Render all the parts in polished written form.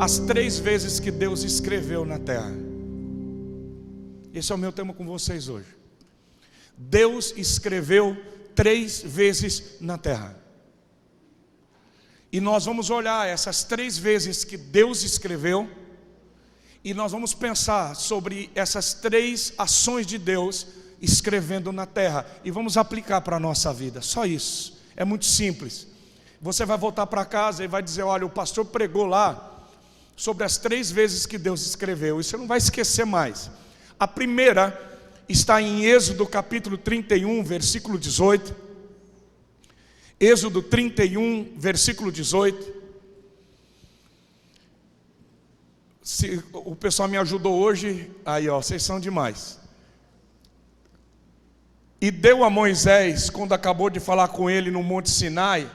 as 3 vezes que Deus escreveu na terra. Esse é o meu tema com vocês hoje. Deus escreveu 3 vezes na terra. E nós vamos olhar essas 3 vezes que Deus escreveu, e nós vamos pensar sobre essas 3 ações de Deus escrevendo na terra, e vamos aplicar para a nossa vida. Só isso, é muito simples. Você vai voltar para casa e vai dizer: olha, o pastor pregou lá sobre as 3 vezes que Deus escreveu, e você não vai esquecer mais. A primeira está em Êxodo capítulo 31, versículo 18. Êxodo 31, versículo 18. Se o pessoal me ajudou hoje, aí ó, vocês são demais. E deu a Moisés, quando acabou de falar com ele no Monte Sinai,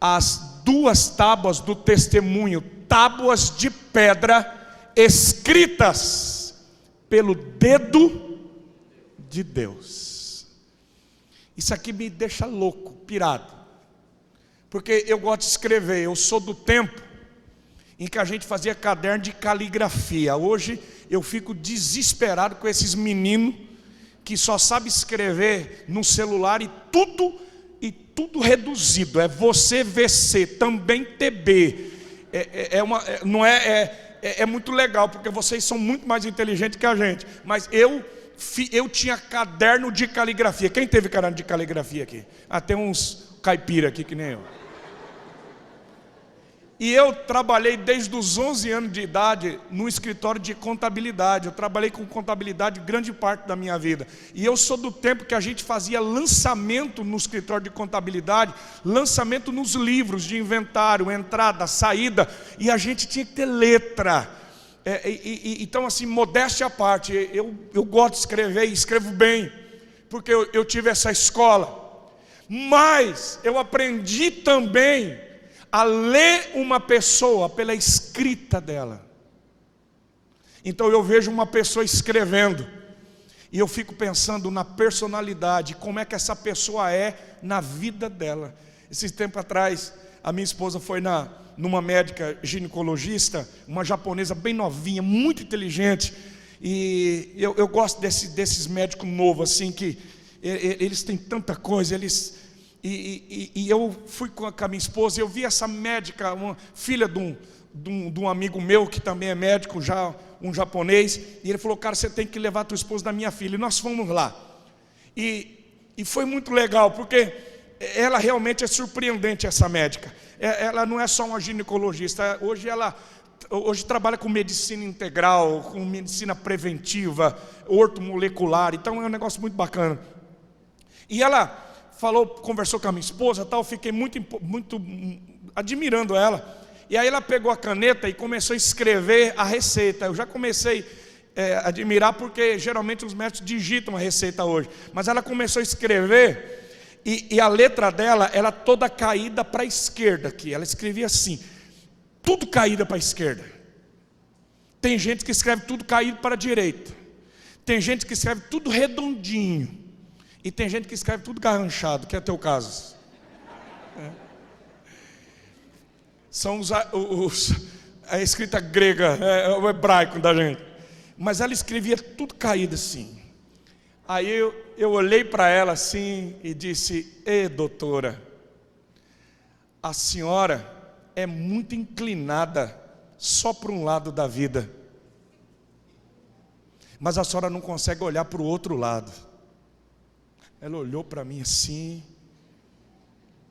as 2 tábuas do testemunho, tábuas de pedra, escritas pelo dedo de Deus. Isso aqui me deixa louco, pirado, porque eu gosto de escrever. Eu sou do tempo em que a gente fazia caderno de caligrafia. Hoje eu fico desesperado com esses meninos que só sabem escrever no celular, e tudo reduzido. É você VC, também TB. É muito legal, porque vocês são muito mais inteligentes que a gente. Mas eu tinha caderno de caligrafia. Quem teve caderno de caligrafia aqui? Tem uns caipira aqui que nem eu. E eu trabalhei desde os 11 anos de idade no escritório de contabilidade. Eu trabalhei com contabilidade grande parte da minha vida. E eu sou do tempo que a gente fazia lançamento no escritório de contabilidade, lançamento nos livros de inventário, entrada, saída, e a gente tinha que ter letra. Então, assim, modéstia à parte, eu gosto de escrever e escrevo bem, porque eu tive essa escola. Mas eu aprendi também a ler uma pessoa pela escrita dela. Então eu vejo uma pessoa escrevendo, e eu fico pensando na personalidade, como é que essa pessoa é na vida dela. Esse tempo atrás, a minha esposa foi numa médica ginecologista, uma japonesa bem novinha, muito inteligente, e eu gosto desses médicos novos, assim, que eles têm tanta coisa, E eu fui com a minha esposa, e eu vi essa médica, uma filha de um amigo meu, que também é médico, já um japonês, e ele falou: cara, você tem que levar a tua esposa da minha filha. E nós fomos lá, e foi muito legal, porque ela realmente é surpreendente, essa médica. Ela não é só uma ginecologista, hoje trabalha com medicina integral, com medicina preventiva, ortomolecular, então é um negócio muito bacana. E ela conversou com a minha esposa, tal, fiquei muito admirando ela. E aí ela pegou a caneta e começou a escrever a receita. Eu já comecei a admirar, porque geralmente os médicos digitam a receita hoje. Mas ela começou a escrever, e a letra dela era toda caída para a esquerda aqui. Ela escrevia assim, tudo caída para a esquerda. Tem gente que escreve tudo caído para a direita. Tem gente que escreve tudo redondinho. E tem gente que escreve tudo garranchado, que é teu caso. São a escrita grega, o hebraico da gente. Mas ela escrevia tudo caído assim. Aí eu olhei para ela assim e disse: doutora, a senhora é muito inclinada só para um lado da vida, mas a senhora não consegue olhar para o outro lado. Ela olhou para mim assim,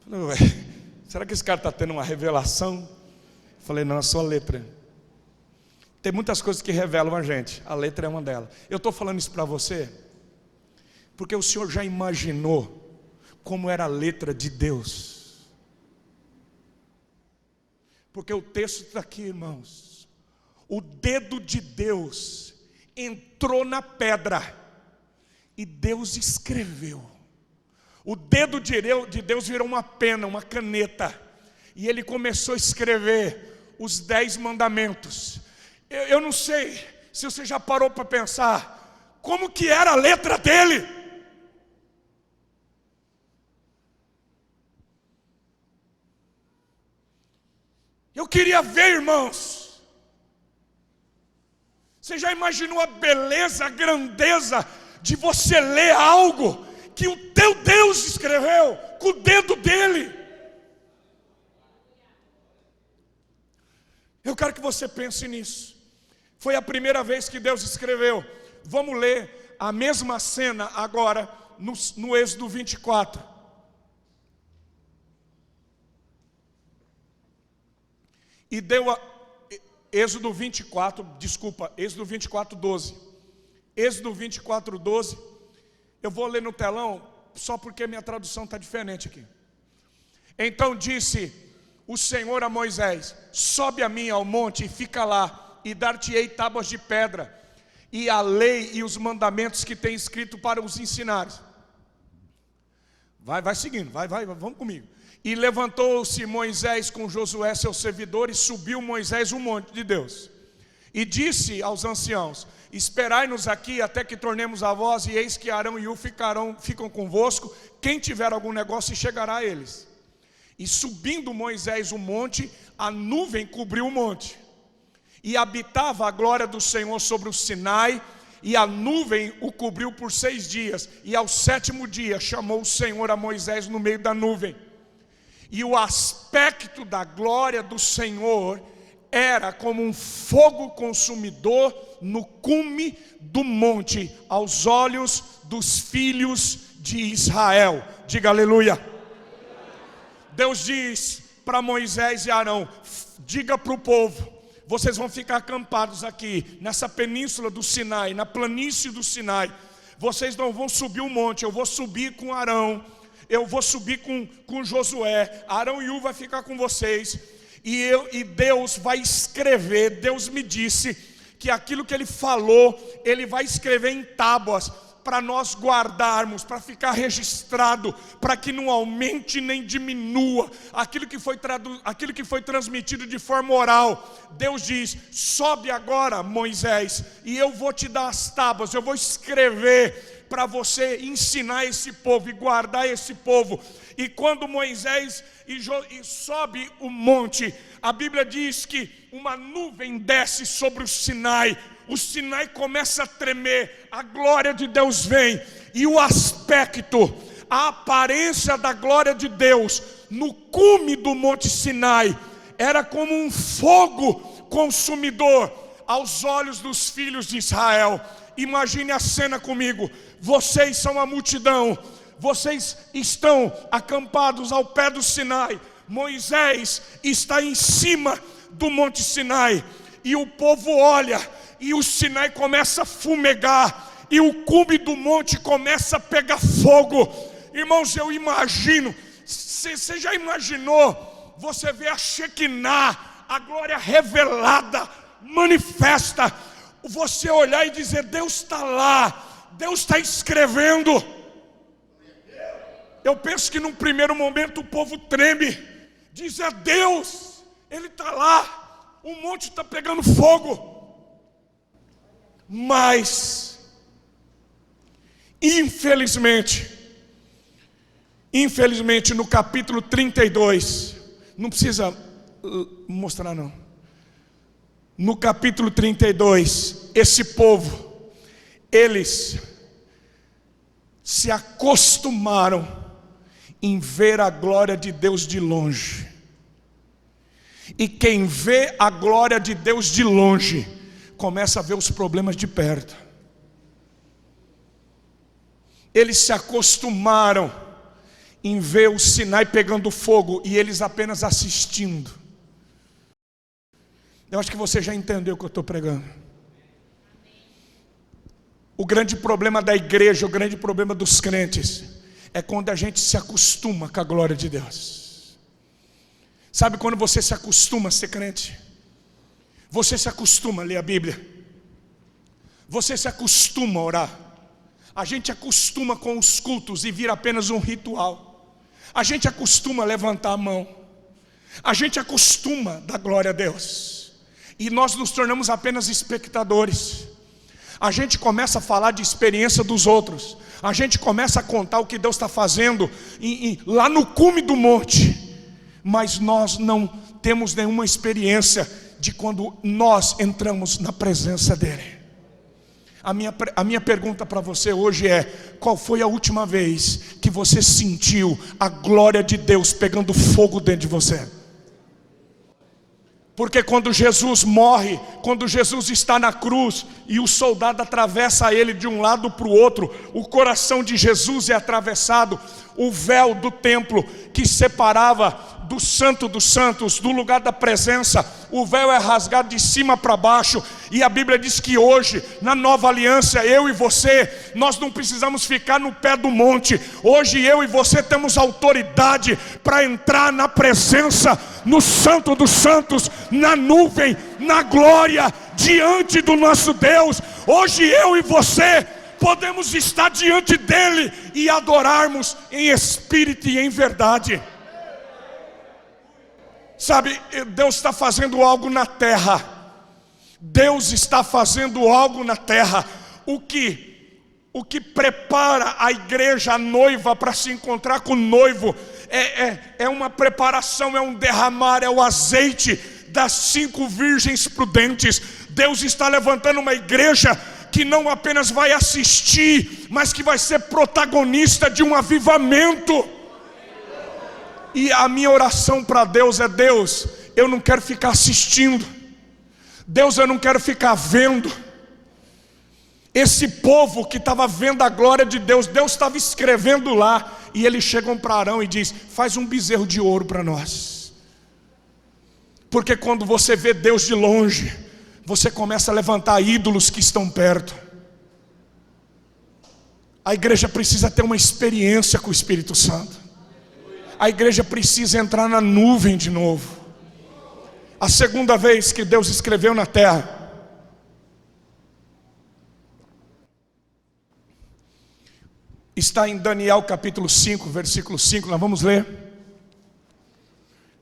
falou: ué, será que esse cara está tendo uma revelação? Falei: não, é só a letra. Tem muitas coisas que revelam a gente, a letra é uma delas. Eu estou falando isso para você porque o senhor já imaginou como era a letra de Deus? Porque o texto está aqui, irmãos. O dedo de Deus entrou na pedra e Deus escreveu. O dedo de Deus virou uma pena, uma caneta, e ele começou a escrever os 10 mandamentos. Eu não sei se você já parou para pensar como que era a letra dele. Eu queria ver, irmãos, Você já imaginou a beleza, a grandeza de você ler algo que o teu Deus escreveu com o dedo dele? Eu quero que você pense nisso. Foi a primeira vez que Deus escreveu. Vamos ler a mesma cena agora no Êxodo 24. E deu a Êxodo 24, desculpa, Êxodo 24, 12. Êxodo 24, 12. Eu vou ler no telão, só porque minha tradução está diferente aqui. Então disse o Senhor a Moisés: sobe a mim ao monte e fica lá, e dar-te-ei tábuas de pedra, e a lei e os mandamentos que tem escrito para os ensinares. Vai seguindo, vamos comigo. E levantou-se Moisés com Josué seu servidor, e subiu Moisés o monte de Deus. E disse aos anciãos: esperai-nos aqui até que tornemos a voz, e eis que Arão e Hu ficam convosco. Quem tiver algum negócio chegará a eles. E subindo Moisés o monte, a nuvem cobriu o monte, e habitava a glória do Senhor sobre o Sinai, e a nuvem o cobriu por 6 dias. E ao 7º dia chamou o Senhor a Moisés no meio da nuvem. E o aspecto da glória do Senhor era como um fogo consumidor no cume do monte, aos olhos dos filhos de Israel. Diga aleluia. Deus diz para Moisés e Arão: diga para o povo, vocês vão ficar acampados aqui nessa península do Sinai, na planície do Sinai. Vocês não vão subir o monte, eu vou subir com Arão, eu vou subir com Josué, Arão e Hu vai ficar com vocês, e Deus vai escrever. Deus me disse que aquilo que Ele falou, Ele vai escrever em tábuas, para nós guardarmos, para ficar registrado, para que não aumente nem diminua aquilo que foi transmitido de forma oral. Deus diz: sobe agora, Moisés, e eu vou te dar as tábuas, eu vou escrever para você ensinar esse povo e guardar esse povo. E quando Moisés sobe o monte, a Bíblia diz que uma nuvem desce sobre o Sinai. O Sinai começa a tremer, a glória de Deus vem, e o aspecto, a aparência da glória de Deus no cume do monte Sinai era como um fogo consumidor aos olhos dos filhos de Israel. Imagine a cena comigo. Vocês são a multidão, vocês estão acampados ao pé do Sinai. Moisés está em cima do monte Sinai, e o povo olha, e o Sinai começa a fumegar, e o cume do monte começa a pegar fogo. Irmãos, eu imagino, você já imaginou, você vê a Shekinah, a glória revelada, manifesta, você olhar e dizer: Deus está lá, Deus está escrevendo. Eu penso que num primeiro momento o povo treme, diz: é Deus, Ele está lá, o monte está pegando fogo. Mas, infelizmente, no capítulo 32, não precisa mostrar não, no capítulo 32, esse povo, eles se acostumaram em ver a glória de Deus de longe. E quem vê a glória de Deus de longe começa a ver os problemas de perto. Eles se acostumaram em ver o Sinai pegando fogo e eles apenas assistindo. Eu acho que você já entendeu o que eu estou pregando. O grande problema da igreja, o grande problema dos crentes, é quando a gente se acostuma com a glória de Deus. Sabe quando você se acostuma a ser crente? Você se acostuma a ler a Bíblia, você se acostuma a orar. A gente acostuma com os cultos e vira apenas um ritual. A gente acostuma a levantar a mão, a gente acostuma da glória a Deus, e nós nos tornamos apenas espectadores. A gente começa a falar de experiência dos outros, a gente começa a contar o que Deus está fazendo lá no cume do monte, mas nós não temos nenhuma experiência de quando nós entramos na presença dEle. A minha pergunta para você hoje é: qual foi a última vez que você sentiu a glória de Deus pegando fogo dentro de você? Porque quando Jesus morre, quando Jesus está na cruz e o soldado atravessa ele de um lado para o outro, o coração de Jesus é atravessado, o véu do templo que separava do Santo dos Santos, do lugar da presença, o véu é rasgado de cima para baixo. E a Bíblia diz que hoje, na nova aliança, eu e você, nós não precisamos ficar no pé do monte. Hoje eu e você temos autoridade para entrar na presença, no Santo dos Santos, na nuvem, na glória, diante do nosso Deus. Hoje eu e você podemos estar diante dele e adorarmos em espírito e em verdade. Sabe, Deus está fazendo algo na terra. Deus está fazendo algo na terra. O que prepara a igreja, a noiva, para se encontrar com o noivo, é uma preparação, é um derramar, é o azeite das 5 virgens prudentes. Deus está levantando uma igreja que não apenas vai assistir, mas que vai ser protagonista de um avivamento. E a minha oração para Deus é: Deus, eu não quero ficar assistindo. Deus, eu não quero ficar vendo. Esse povo que estava vendo a glória de Deus, Deus estava escrevendo lá, e eles chegam para Arão e diz: faz um bezerro de ouro para nós. Porque quando você vê Deus de longe, você começa a levantar ídolos que estão perto. A igreja precisa ter uma experiência com o Espírito Santo. A igreja precisa entrar na nuvem de novo. A segunda vez que Deus escreveu na terra, está em Daniel capítulo 5, versículo 5, nós vamos ler.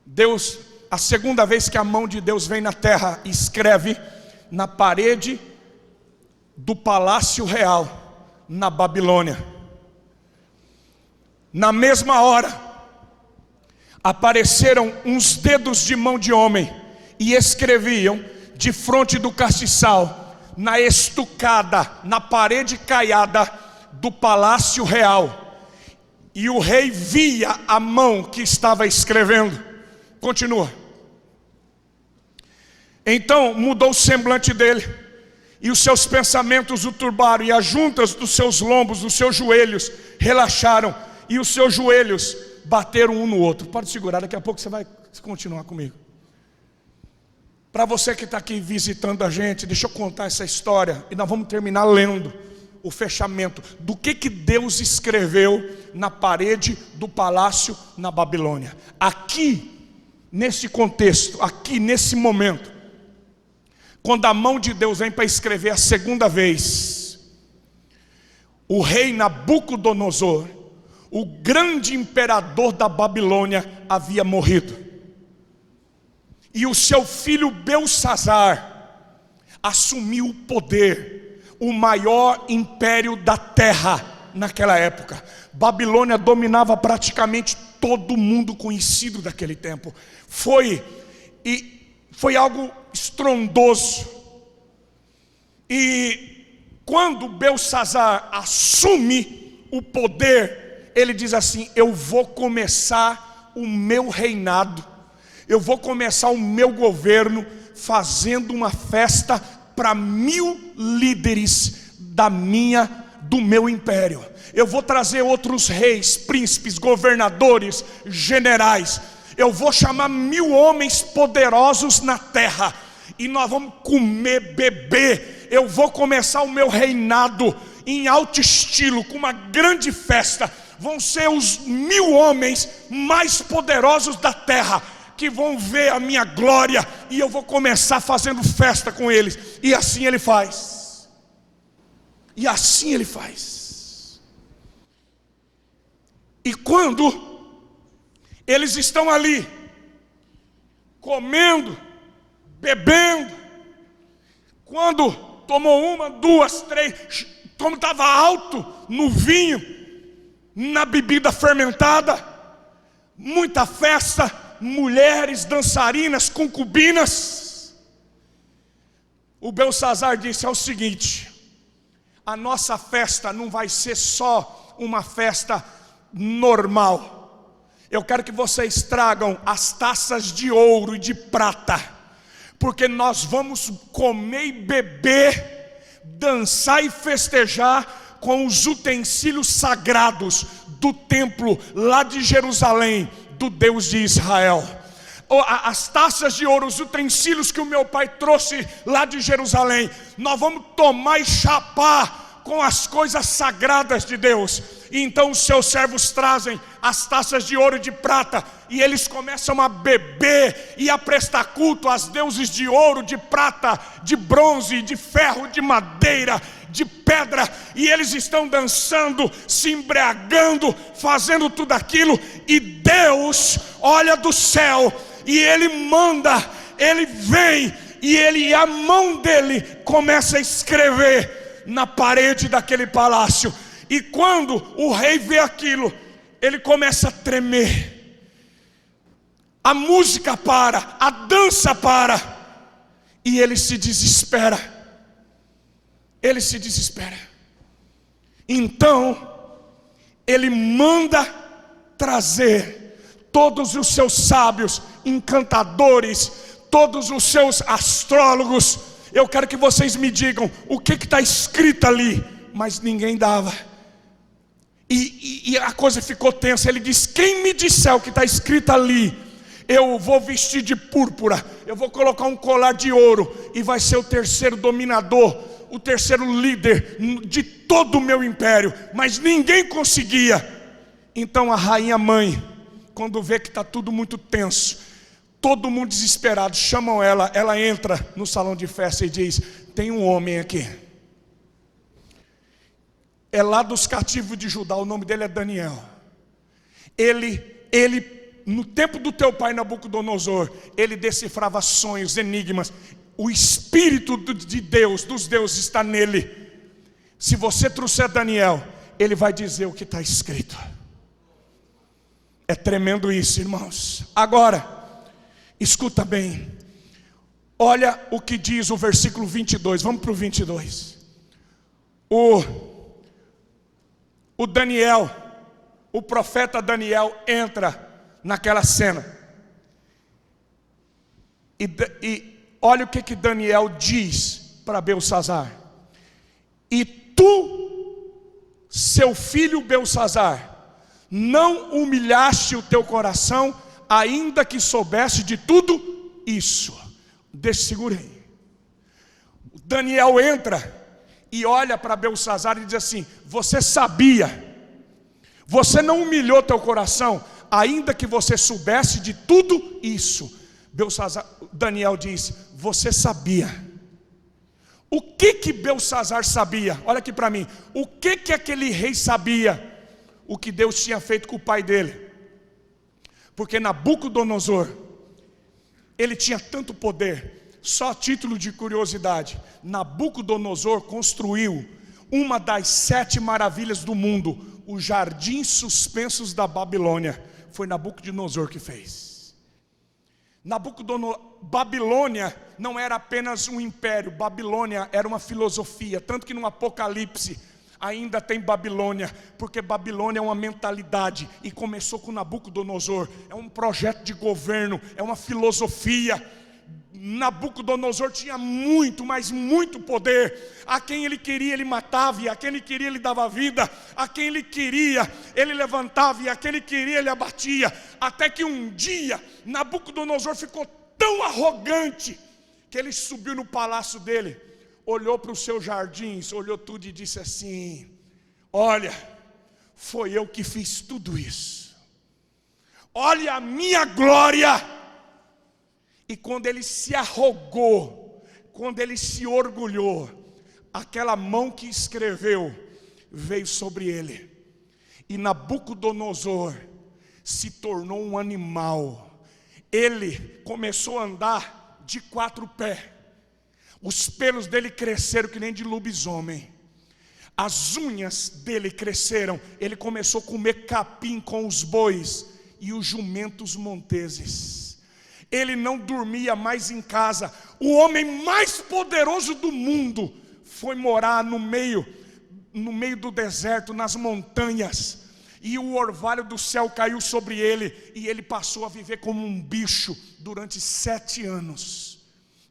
Deus, a segunda vez que a mão de Deus vem na terra, escreve na parede do palácio real, na Babilônia. Na mesma hora, apareceram uns dedos de mão de homem e escreviam de fronte do castiçal, na estucada, na parede caiada do palácio real. E o rei via a mão que estava escrevendo. Continua. Então mudou o semblante dele, e os seus pensamentos o turbaram, e as juntas dos seus lombos, dos seus joelhos, relaxaram, e os seus joelhos bateram um no outro. Pode segurar, daqui a pouco você vai continuar comigo. Para você que está aqui visitando a gente, deixa eu contar essa história, e nós vamos terminar lendo o fechamento do que Deus escreveu na parede do palácio na Babilônia. Aqui, nesse contexto, aqui nesse momento, quando a mão de Deus vem para escrever a segunda vez, o rei Nabucodonosor, o grande imperador da Babilônia, havia morrido. E o seu filho Belsazar assumiu o poder, o maior império da terra naquela época. Babilônia dominava praticamente todo mundo conhecido daquele tempo. Foi algo estrondoso. E quando Belsazar assume o poder, ele diz assim: eu vou começar o meu reinado, eu vou começar o meu governo fazendo uma festa para 1000 líderes do meu império. Eu vou trazer outros reis, príncipes, governadores, generais. Eu vou chamar 1000 homens poderosos na terra, e nós vamos comer, beber. Eu vou começar o meu reinado em alto estilo, com uma grande festa. Vão ser os 1000 homens mais poderosos da terra que vão ver a minha glória, e eu vou começar fazendo festa com eles. E assim ele faz. E assim ele faz. E quando eles estão ali, comendo, bebendo, quando tomou uma, duas, três, como estava alto no vinho, na bebida fermentada, muita festa, mulheres, dançarinas, concubinas, o Belsazar disse: é o seguinte, a nossa festa não vai ser só uma festa normal. Eu quero que vocês tragam as taças de ouro e de prata, porque nós vamos comer e beber, dançar e festejar com os utensílios sagrados do templo lá de Jerusalém, do Deus de Israel. As taças de ouro, os utensílios que o meu pai trouxe lá de Jerusalém, nós vamos tomar e chapar com as coisas sagradas de Deus. E então os seus servos trazem as taças de ouro e de prata, e eles começam a beber e a prestar culto aos deuses de ouro, de prata, de bronze, de ferro, de madeira, de pedra, e eles estão dançando, se embriagando, fazendo tudo aquilo, e Deus olha do céu, e Ele manda, Ele vem, e a mão dele começa a escrever na parede daquele palácio. E quando o rei vê aquilo, ele começa a tremer, a música para, a dança para, e ele se desespera. Ele se desespera. Então ele manda trazer todos os seus sábios, encantadores, todos os seus astrólogos. Eu quero que vocês me digam o que está escrito ali. Mas ninguém dava. E a coisa ficou tensa. Ele diz: quem me disser o que está escrito ali, eu vou vestir de púrpura, eu vou colocar um colar de ouro, e vai ser o terceiro dominador, o terceiro líder de todo o meu império. Mas ninguém conseguia. Então a rainha mãe, quando vê que está tudo muito tenso, todo mundo desesperado, chamam ela. Ela entra no salão de festa e diz: tem um homem aqui, é lá dos cativos de Judá, o nome dele é Daniel. Ele no tempo do teu pai Nabucodonosor, ele decifrava sonhos, enigmas. O Espírito de Deus, dos deuses, está nele. Se você trouxer Daniel, ele vai dizer o que está escrito. É tremendo isso, irmãos. Agora, escuta bem. Olha o que diz o versículo 22. Vamos para o 22. O Daniel, o profeta Daniel entra naquela cena. E olha o que Daniel diz para Beltsazar: e tu, seu filho Beltsazar, não humilhaste o teu coração, ainda que soubesse de tudo isso. Segura aí. Daniel entra e olha para Beltsazar e diz assim: você sabia, você não humilhou teu coração, ainda que você soubesse de tudo isso. Daniel diz: você sabia. O que Beltsazar sabia? Olha aqui para mim. O que aquele rei sabia? O que Deus tinha feito com o pai dele. Porque Nabucodonosor, ele tinha tanto poder. Só a título de curiosidade, Nabucodonosor construiu uma das 7 maravilhas do mundo, os jardins suspensos da Babilônia. Foi Nabucodonosor que fez. Babilônia não era apenas um império, Babilônia era uma filosofia. Tanto que no Apocalipse ainda tem Babilônia, porque Babilônia é uma mentalidade, e começou com Nabucodonosor. É um projeto de governo, é uma filosofia. Nabucodonosor tinha muito, mas muito poder. A quem ele queria ele matava, e a quem ele queria ele dava vida. A quem ele queria ele levantava, e a quem ele queria ele abatia. Até que um dia Nabucodonosor ficou tão arrogante que ele subiu no palácio dele, olhou para os seus jardins, olhou tudo e disse assim: olha, foi eu que fiz tudo isso, olha a minha glória. E quando ele se arrogou, quando ele se orgulhou, aquela mão que escreveu veio sobre ele, e Nabucodonosor se tornou um animal. Ele começou a andar de 4 pés. Os pelos dele cresceram que nem de lobisomem. As unhas dele cresceram. Ele começou a comer capim com os bois e os jumentos monteses. Ele não dormia mais em casa. O homem mais poderoso do mundo foi morar no meio no meio do deserto, nas montanhas, e o orvalho do céu caiu sobre ele, e ele passou a viver como um bicho durante 7 anos.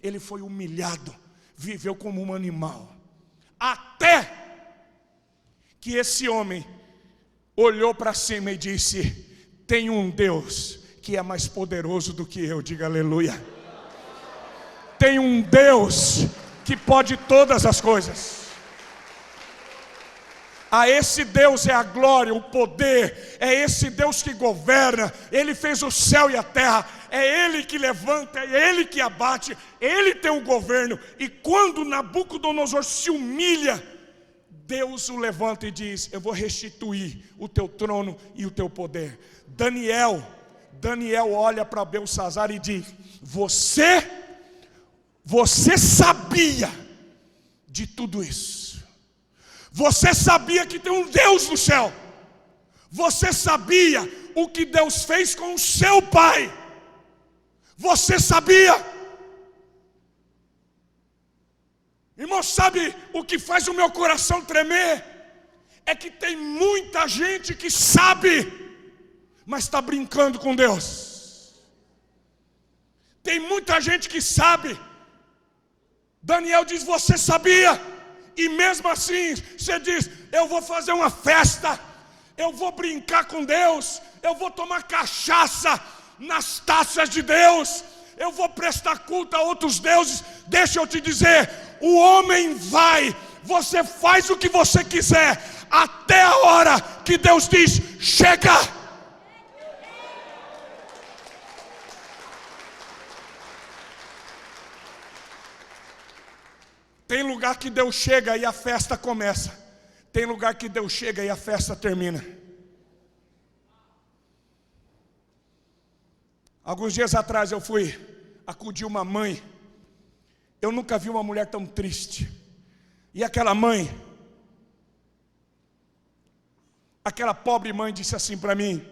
Ele foi humilhado, viveu como um animal, até que esse homem olhou para cima e disse: tem um Deus que é mais poderoso do que eu. Diga aleluia. Tem um Deus que pode todas as coisas. A esse Deus é a glória, o poder, é esse Deus que governa. Ele fez o céu e a terra, é Ele que levanta, é Ele que abate, Ele tem o governo. E quando Nabucodonosor se humilha, Deus o levanta e diz: eu vou restituir o teu trono e o teu poder. Daniel olha para Belsassar e diz: você sabia de tudo isso. Você sabia que tem um Deus no céu. Você sabia o que Deus fez com o seu pai. Você sabia. Irmão, sabe o que faz o meu coração tremer? É que tem muita gente que sabe, mas está brincando com Deus. Tem muita gente que sabe. Daniel diz: você sabia? E mesmo assim, você diz: eu vou fazer uma festa, eu vou brincar com Deus, eu vou tomar cachaça nas taças de Deus, eu vou prestar culto a outros deuses. Deixa eu te dizer, o homem vai, você faz o que você quiser, até a hora que Deus diz: chega. Tem lugar que Deus chega e a festa começa. Tem lugar que Deus chega e a festa termina. Alguns dias atrás eu fui acudir uma mãe. Eu nunca vi uma mulher tão triste. E aquela mãe, aquela pobre mãe disse assim para mim: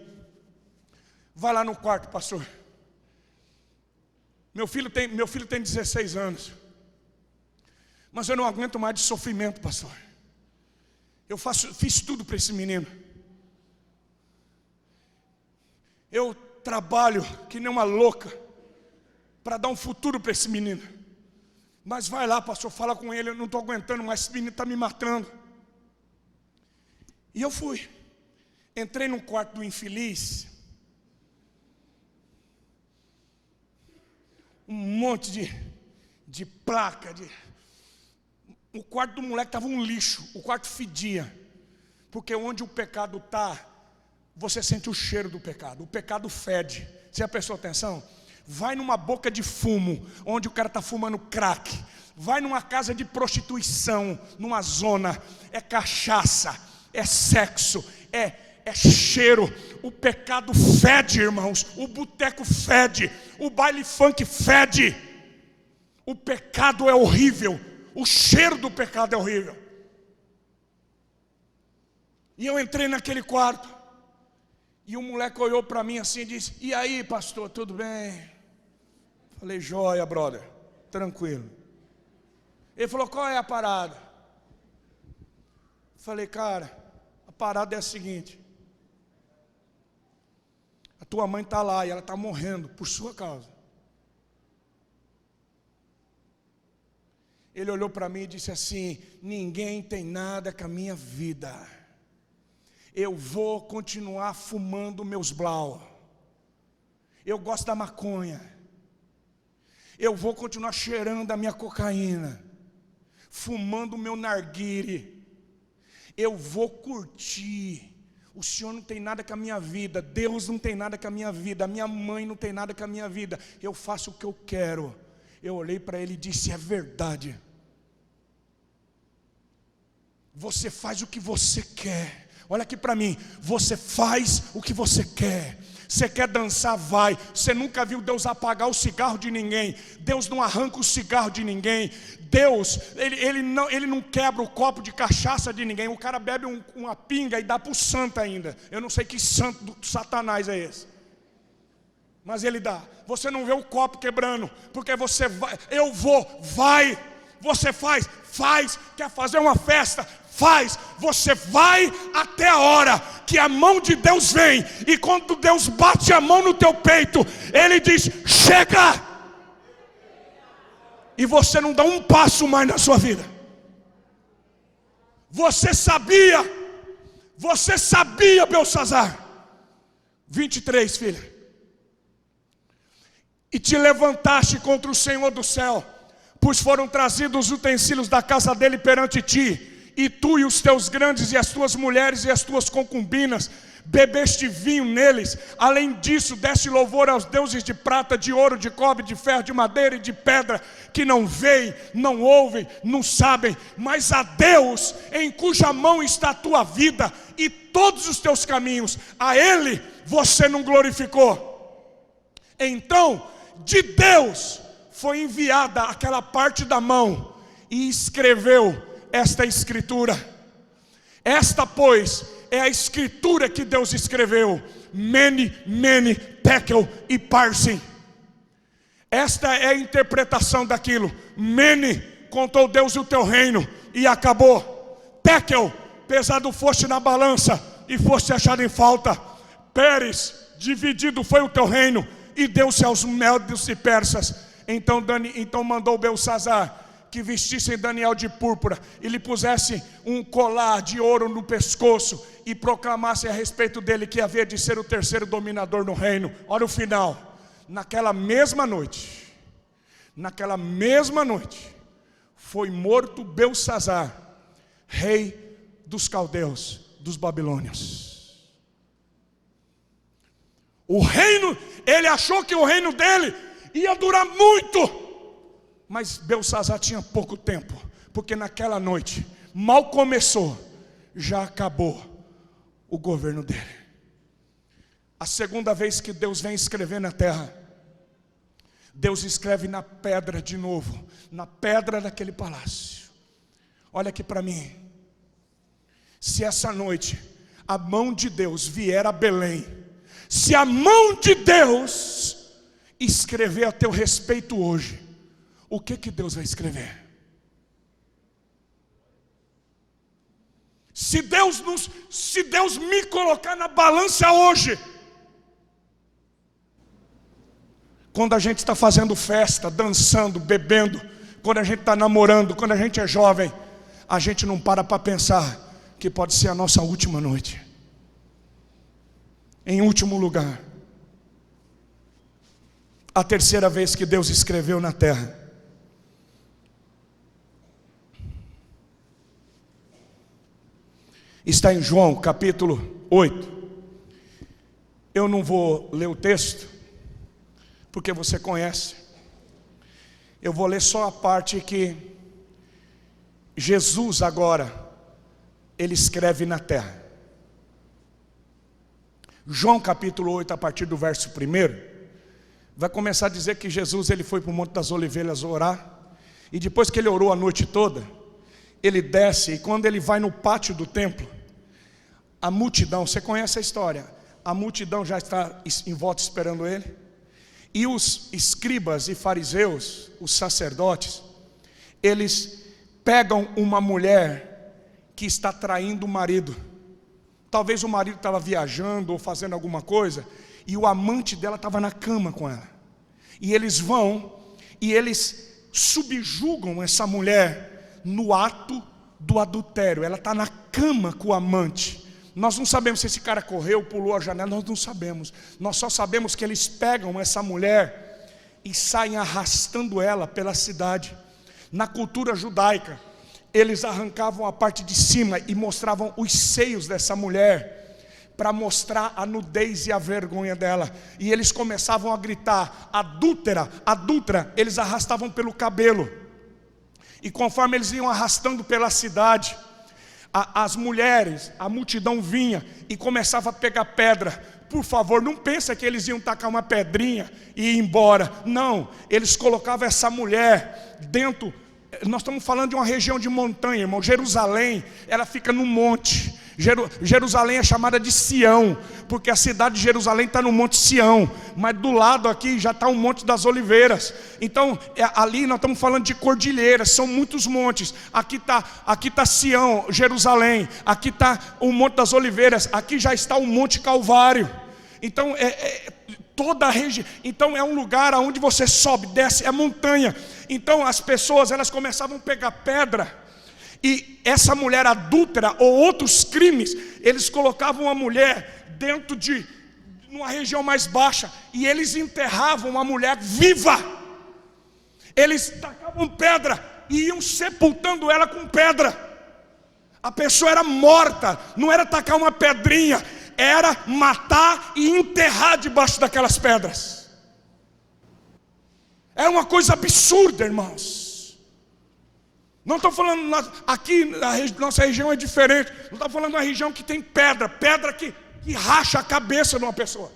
vai lá no quarto, pastor. Meu filho tem 16 anos. Mas eu não aguento mais de sofrimento, pastor. Eu fiz tudo para esse menino. Eu trabalho que nem uma louca para dar um futuro para esse menino. Mas vai lá, pastor, fala com ele. Eu não estou aguentando mais, esse menino está me matando. E eu fui. Entrei no quarto do infeliz. Um monte de placa, O quarto do moleque estava um lixo, o quarto fedia. Porque onde o pecado está, você sente o cheiro do pecado. O pecado fede. Você já prestou atenção? Vai numa boca de fumo, onde o cara está fumando crack. Vai numa casa de prostituição, numa zona. É cachaça, é sexo, é cheiro. O pecado fede, irmãos. O boteco fede, o baile funk fede. O pecado é horrível. O cheiro do pecado é horrível. E eu entrei naquele quarto. E o moleque olhou para mim assim e disse: e aí, pastor, tudo bem? Falei: joia, brother, tranquilo. Ele falou: qual é a parada? Falei: cara, a parada é a seguinte: a tua mãe está lá e ela está morrendo por sua causa. Ele olhou para mim e disse assim: ninguém tem nada com a minha vida. Eu vou continuar fumando meus blau. Eu gosto da maconha. Eu vou continuar cheirando a minha cocaína, fumando o meu narguile. Eu vou curtir. O Senhor não tem nada com a minha vida. Deus não tem nada com a minha vida. A minha mãe não tem nada com a minha vida. Eu faço o que eu quero. Eu olhei para ele e disse: é verdade. Você faz o que você quer. Olha aqui para mim. Você faz o que você quer. Você quer dançar, vai. Você nunca viu Deus apagar o cigarro de ninguém. Deus não arranca o cigarro de ninguém. Deus, ele não quebra o copo de cachaça de ninguém. O cara bebe uma pinga e dá para o santo ainda. Eu não sei que santo do Satanás é esse, mas ele dá. Você não vê o copo quebrando, porque você vai. Eu vou, vai. você faz. Quer fazer uma festa? Faz. Você vai até a hora que a mão de Deus vem, e quando Deus bate a mão no teu peito, Ele diz: chega! E você não dá um passo mais na sua vida. Você sabia, Belsazar. 23, filha. E te levantaste contra o Senhor do céu, pois foram trazidos os utensílios da casa dele perante ti, e tu e os teus grandes, e as tuas mulheres, e as tuas concubinas, bebeste vinho neles. Além disso, deste louvor aos deuses de prata, de ouro, de cobre, de ferro, de madeira e de pedra, que não veem, não ouvem, não sabem, mas a Deus, em cuja mão está a tua vida e todos os teus caminhos, a Ele você não glorificou. Então, de Deus foi enviada aquela parte da mão, e escreveu esta escritura. Esta, pois, é a escritura que Deus escreveu: Mene, Mene, Tekel e Parsim. Esta é a interpretação daquilo. Mene, contou Deus o teu reino e acabou. Tekel, pesado foste na balança e foste achado em falta. Pérez, dividido foi o teu reino e deu-se aos médios e persas. Então mandou Belsazar que vestissem Daniel de púrpura e lhe pusessem um colar de ouro no pescoço, e proclamassem a respeito dele que havia de ser o terceiro dominador no reino. Olha o final. Naquela mesma noite, foi morto Belsazar, rei dos caldeus, dos babilônios. O reino, ele achou que o reino dele ia durar muito, mas Belsazar tinha pouco tempo, porque naquela noite, mal começou, já acabou o governo dele. A segunda vez que Deus vem escrever na terra, Deus escreve na pedra de novo, na pedra daquele palácio. Olha aqui para mim. Se essa noite a mão de Deus vier a Belém, se a mão de Deus escrever a teu respeito hoje, o que Deus vai escrever? Se Deus me colocar na balança hoje, quando a gente está fazendo festa, dançando, bebendo, quando a gente está namorando, quando a gente é jovem, a gente não para pensar que pode ser a nossa última noite. Em último lugar, a terceira vez que Deus escreveu na terra, está em João capítulo 8. Eu não vou ler o texto, porque você conhece. Eu vou ler só a parte que Jesus agora, ele escreve na terra. João capítulo 8, a partir do verso 1, vai começar a dizer que Jesus, ele foi para o Monte das Oliveiras orar, e depois que ele orou a noite toda, ele desce, e quando ele vai no pátio do templo, a multidão, você conhece a história, a multidão já está em volta esperando ele, e os escribas e fariseus, os sacerdotes, eles pegam uma mulher que está traindo o marido. Talvez o marido estava viajando ou fazendo alguma coisa, e o amante dela estava na cama com ela. E eles vão e eles subjugam essa mulher no ato do adultério. Ela está na cama com o amante. Nós não sabemos se esse cara correu, pulou a janela, nós não sabemos. Nós só sabemos que eles pegam essa mulher e saem arrastando ela pela cidade. Na cultura judaica, eles arrancavam a parte de cima e mostravam os seios dessa mulher, para mostrar a nudez e a vergonha dela. E eles começavam a gritar: adúltera, adúltera. Eles arrastavam pelo cabelo. E conforme eles iam arrastando pela cidade, as mulheres, a multidão vinha e começava a pegar pedra. Por favor, não pensa que eles iam tacar uma pedrinha e ir embora. Não, eles colocavam essa mulher dentro. Nós estamos falando de uma região de montanha, irmão. Jerusalém, ela fica no monte. Jerusalém é chamada de Sião, porque a cidade de Jerusalém está no Monte Sião, mas do lado aqui já está o Monte das Oliveiras. Então ali nós estamos falando de cordilheiras, são muitos montes. Aqui tá Sião, Jerusalém, aqui está o Monte das Oliveiras, aqui já está o Monte Calvário. Então toda a região, então é um lugar onde você sobe, desce, é montanha. Então as pessoas, elas começavam a pegar pedra, e essa mulher adúltera ou outros crimes, eles colocavam a mulher dentro de uma região mais baixa, e eles enterravam a mulher viva. Eles tacavam pedra e iam sepultando ela com pedra. A pessoa era morta, não era tacar uma pedrinha, era matar e enterrar debaixo daquelas pedras. Era uma coisa absurda, irmãos. Não estou falando, aqui na nossa região é diferente. Não estou falando de uma região que tem pedra que racha a cabeça de uma pessoa.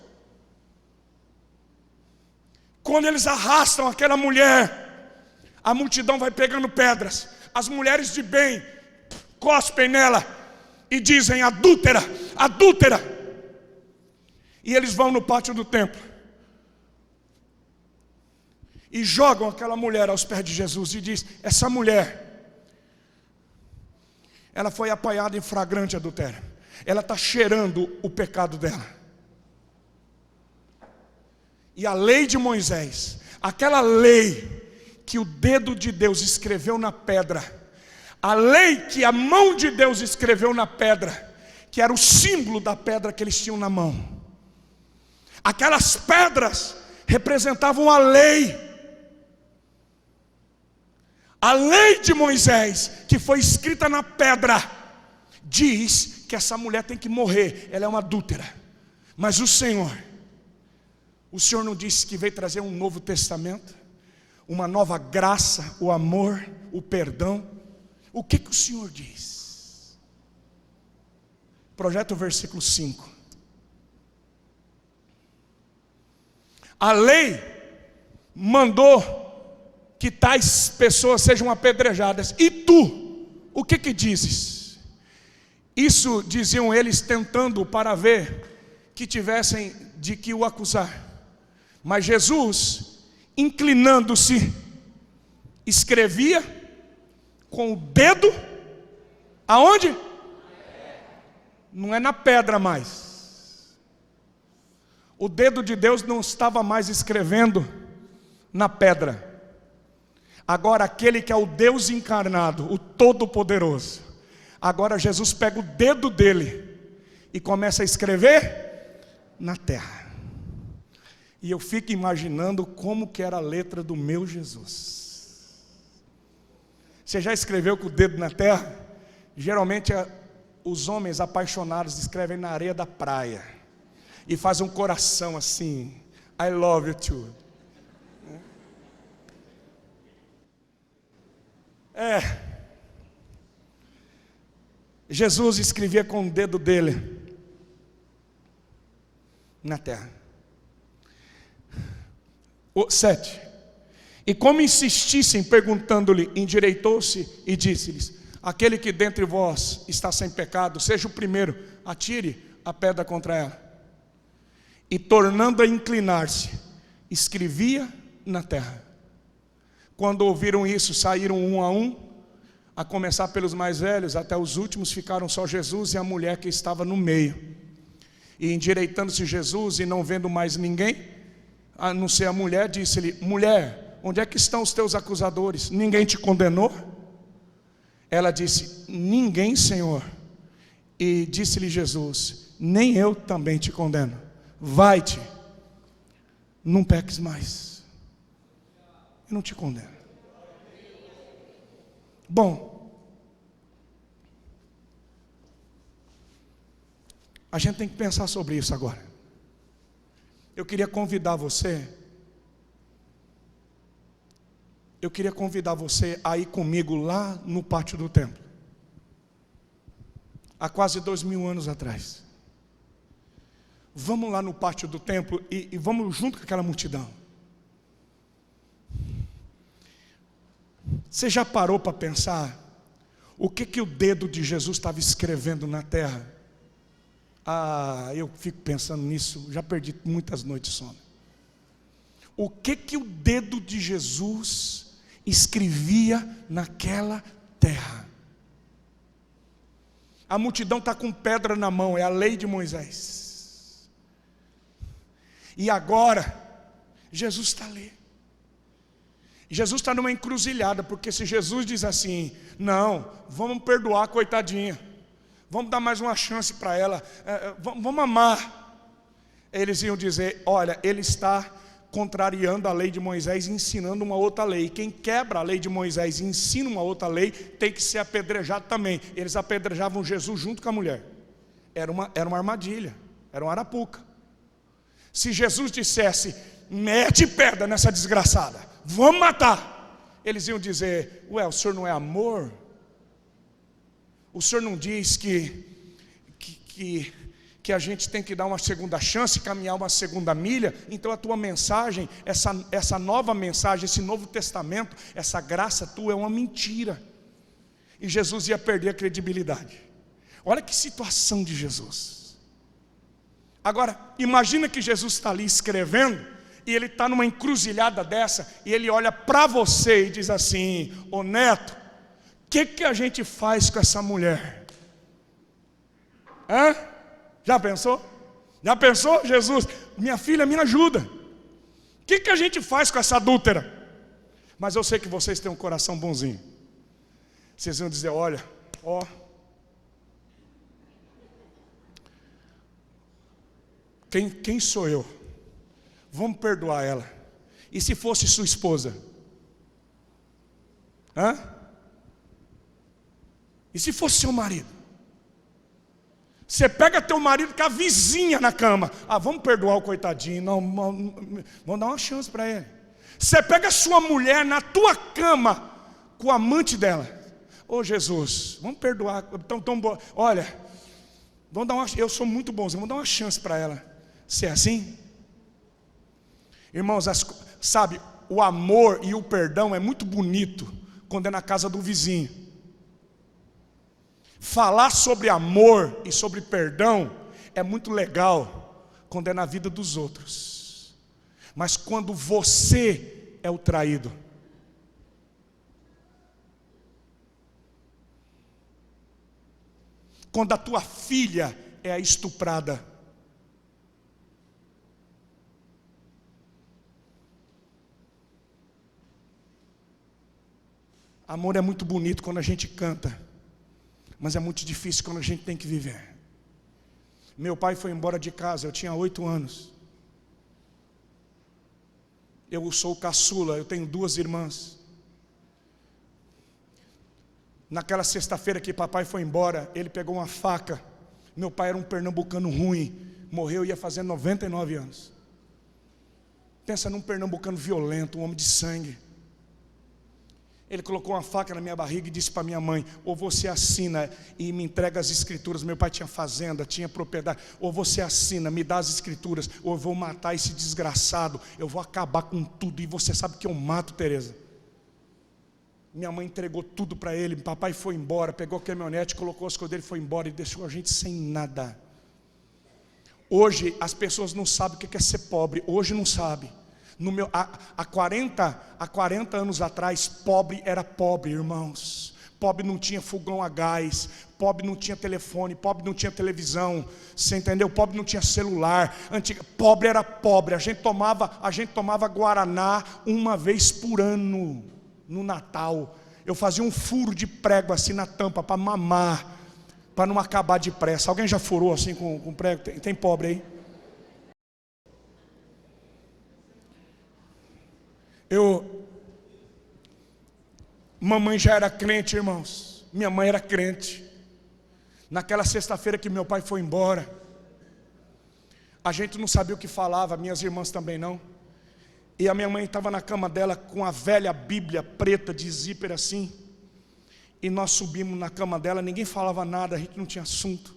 Quando eles arrastam aquela mulher, a multidão vai pegando pedras. As mulheres de bem cospem nela e dizem: adúltera, adúltera. E eles vão no pátio do templo e jogam aquela mulher aos pés de Jesus e diz: essa mulher, ela foi apanhada em flagrante adultério, ela está cheirando o pecado dela. E a lei de Moisés, aquela lei que o dedo de Deus escreveu na pedra, a lei que a mão de Deus escreveu na pedra, que era o símbolo da pedra que eles tinham na mão, aquelas pedras representavam a lei. A lei de Moisés, que foi escrita na pedra, diz que essa mulher tem que morrer, ela é uma adúltera. Mas o Senhor não disse que veio trazer um novo testamento, uma nova graça, o amor, o perdão? O que o Senhor diz? Projeta o versículo 5. A lei mandou que tais pessoas sejam apedrejadas. E tu, o que dizes? Isso diziam eles, tentando para ver que tivessem de que o acusar. Mas Jesus, inclinando-se, escrevia com o dedo, aonde? Não é na pedra mais. O dedo de Deus não estava mais escrevendo na pedra. Agora aquele que é o Deus encarnado, o Todo-Poderoso, agora Jesus pega o dedo dele e começa a escrever na terra. E eu fico imaginando como que era a letra do meu Jesus. Você já escreveu com o dedo na terra? Geralmente os homens apaixonados escrevem na areia da praia e fazem um coração assim: I love you too. Jesus escrevia com o dedo dele na terra. 7. E como insistissem perguntando-lhe, endireitou-se e disse-lhes: aquele que dentre vós está sem pecado, seja o primeiro, atire a pedra contra ela. E tornando a inclinar-se, escrevia na terra. Quando ouviram isso, saíram um, a começar pelos mais velhos, até os últimos. Ficaram só Jesus e a mulher que estava no meio. E endireitando-se Jesus, e não vendo mais ninguém, a não ser a mulher, disse-lhe: mulher, onde é que estão os teus acusadores? Ninguém te condenou? Ela disse: ninguém, Senhor. E disse-lhe Jesus: nem eu também te condeno. Vai-te, não peques mais. Eu não te condeno. Bom, a gente tem que pensar sobre isso agora. Eu queria convidar você a ir comigo lá no pátio do templo, há quase 2000 anos atrás. Vamos lá no pátio do templo e vamos junto com aquela multidão. Você já parou para pensar o que o dedo de Jesus estava escrevendo na terra? Eu fico pensando nisso, já perdi muitas noites de sono. O que o dedo de Jesus escrevia naquela terra? A multidão está com pedra na mão, é a lei de Moisés. E agora, Jesus está ali. Jesus está numa encruzilhada, porque se Jesus diz assim, não, vamos perdoar a coitadinha, vamos dar mais uma chance para ela, vamos amar. Eles iam dizer, olha, ele está contrariando a lei de Moisés e ensinando uma outra lei. Quem quebra a lei de Moisés e ensina uma outra lei, tem que ser apedrejado também. Eles apedrejavam Jesus junto com a mulher. Era uma armadilha, era uma arapuca. Se Jesus dissesse, mete pedra nessa desgraçada, vamos matar, eles iam dizer, o senhor não é amor? O senhor não diz que a gente tem que dar uma segunda chance, caminhar uma segunda milha? Então a tua mensagem, essa nova mensagem, esse novo testamento, essa graça tua é uma mentira. E Jesus ia perder a credibilidade. Olha que situação de Jesus. Agora, imagina que Jesus está ali escrevendo, e ele está numa encruzilhada dessa, e ele olha para você e diz assim, ô neto, o que a gente faz com essa mulher? Já pensou? Já pensou, Jesus? Minha filha, me ajuda. O que a gente faz com essa adúltera? Mas eu sei que vocês têm um coração bonzinho. Vocês vão dizer, olha, quem sou eu? Vamos perdoar ela. E se fosse sua esposa? E se fosse seu marido? Você pega teu marido com a vizinha na cama. Vamos perdoar o coitadinho. Não, vamos dar uma chance para ele. Você pega a sua mulher na tua cama com o amante dela. Ô Jesus, vamos perdoar. Olha, eu sou muito bonzinho, vamos dar uma chance para ela. Você é assim? Irmãos, sabe, o amor e o perdão é muito bonito quando é na casa do vizinho. Falar sobre amor e sobre perdão é muito legal quando é na vida dos outros. Mas quando você é o traído, quando a tua filha é a estuprada, amor é muito bonito quando a gente canta, mas é muito difícil quando a gente tem que viver. Meu pai foi embora de casa, eu tinha 8 anos. Eu sou o caçula, eu tenho 2 irmãs. Naquela sexta-feira que papai foi embora, ele pegou uma faca. Meu pai era um pernambucano ruim, morreu, ia fazer 99 anos. Pensa num pernambucano violento, um homem de sangue. Ele colocou uma faca na minha barriga e disse para minha mãe, ou você assina e me entrega as escrituras. Meu pai tinha fazenda, tinha propriedade. Ou você assina, me dá as escrituras, ou eu vou matar esse desgraçado, eu vou acabar com tudo. E você sabe que eu mato, Tereza. Minha mãe entregou tudo para ele. Papai foi embora, pegou a caminhonete, colocou as coisas dele, foi embora e deixou a gente sem nada. Hoje as pessoas não sabem o que é ser pobre. Hoje não sabem. Há 40 anos atrás, pobre era pobre, irmãos. Pobre não tinha fogão a gás, pobre não tinha telefone, pobre não tinha televisão, você entendeu? Pobre não tinha celular. Pobre era pobre. A gente tomava Guaraná uma vez por ano, no Natal. Eu fazia um furo de prego assim na tampa para mamar, para não acabar depressa. Alguém já furou assim com prego? Tem pobre aí? Mamãe já era crente, irmãos. Minha mãe era crente. Naquela sexta-feira que meu pai foi embora, a gente não sabia o que falava, minhas irmãs também não. E a minha mãe estava na cama dela com a velha Bíblia preta de zíper assim. E nós subimos na cama dela, ninguém falava nada, a gente não tinha assunto.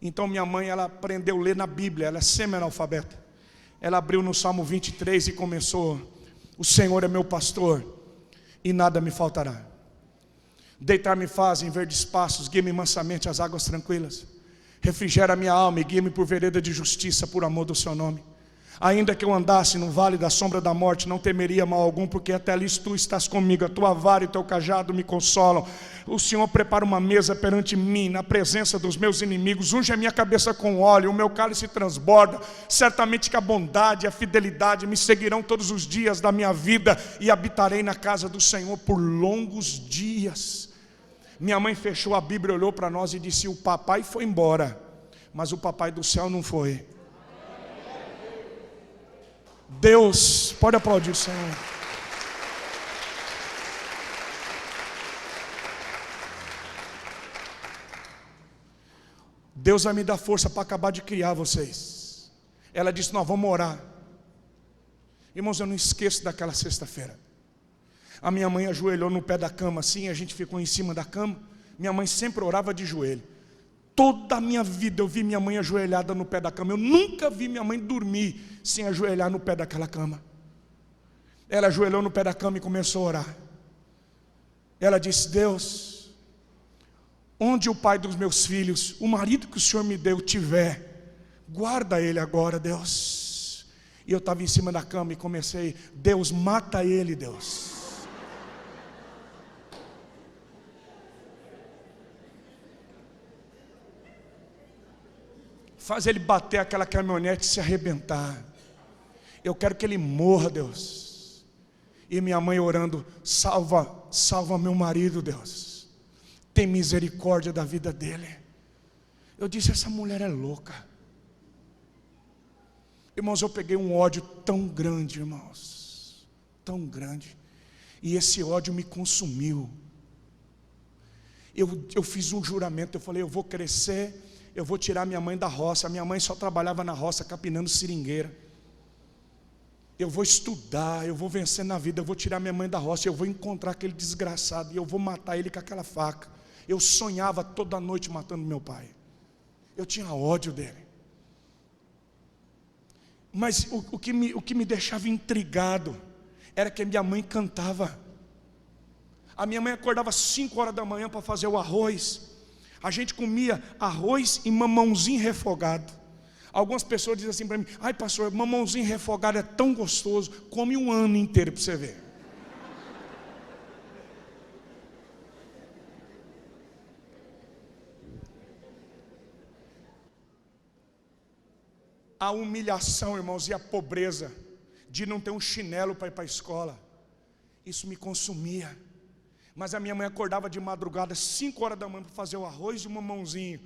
Então minha mãe, ela aprendeu a ler na Bíblia, ela é semi-analfabeta. Ela abriu no Salmo 23 e começou: o Senhor é meu pastor e nada me faltará. Deitar-me faz em verdes pastos, guia-me mansamente às águas tranquilas. Refrigera a minha alma e guia-me por vereda de justiça, por amor do seu nome. Ainda que eu andasse no vale da sombra da morte, não temeria mal algum, porque até ali tu estás comigo, a tua vara e o teu cajado me consolam. O Senhor prepara uma mesa perante mim, na presença dos meus inimigos, unge a minha cabeça com óleo, o meu cálice transborda. Certamente que a bondade e a fidelidade me seguirão todos os dias da minha vida, e habitarei na casa do Senhor por longos dias. Minha mãe fechou a Bíblia, olhou para nós e disse: o papai foi embora, mas o papai do céu não foi. Deus, pode aplaudir o Senhor. Deus vai me dar força para acabar de criar vocês. Ela disse: nós vamos orar. Irmãos, eu não esqueço daquela sexta-feira. A minha mãe ajoelhou no pé da cama assim, a gente ficou em cima da cama. Minha mãe sempre orava de joelho. Toda a minha vida eu vi minha mãe ajoelhada no pé da cama. Eu nunca vi minha mãe dormir sem ajoelhar no pé daquela cama. Ela ajoelhou no pé da cama e começou a orar. Ela disse: Deus, onde o pai dos meus filhos, o marido que o Senhor me deu, tiver, guarda ele agora, Deus. E eu estava em cima da cama e comecei: Deus, mata ele, Deus. Faz ele bater aquela caminhonete e se arrebentar. Eu quero que ele morra, Deus. E minha mãe orando: salva meu marido, Deus. Tem misericórdia da vida dele. Eu disse: essa mulher é louca. Irmãos, eu peguei um ódio tão grande, irmãos, tão grande. E esse ódio me consumiu. Eu fiz um juramento, eu falei: eu vou crescer, eu vou tirar minha mãe da roça. Minha mãe só trabalhava na roça capinando seringueira. Eu vou estudar, eu vou vencer na vida, eu vou tirar minha mãe da roça, eu vou encontrar aquele desgraçado e eu vou matar ele com aquela faca. Eu sonhava toda noite matando meu pai. Eu tinha ódio dele. Mas o que me deixava intrigado era que minha mãe cantava. A minha mãe acordava às 5 horas da manhã para fazer o arroz. A gente comia arroz e mamãozinho refogado. Algumas pessoas dizem assim para mim: ai pastor, mamãozinho refogado é tão gostoso, come um ano inteiro para você ver. A humilhação, irmãos, e a pobreza de não ter um chinelo para ir para a escola, isso me consumia. Mas a minha mãe acordava de madrugada, 5 horas da manhã, para fazer o arroz e o mamãozinho.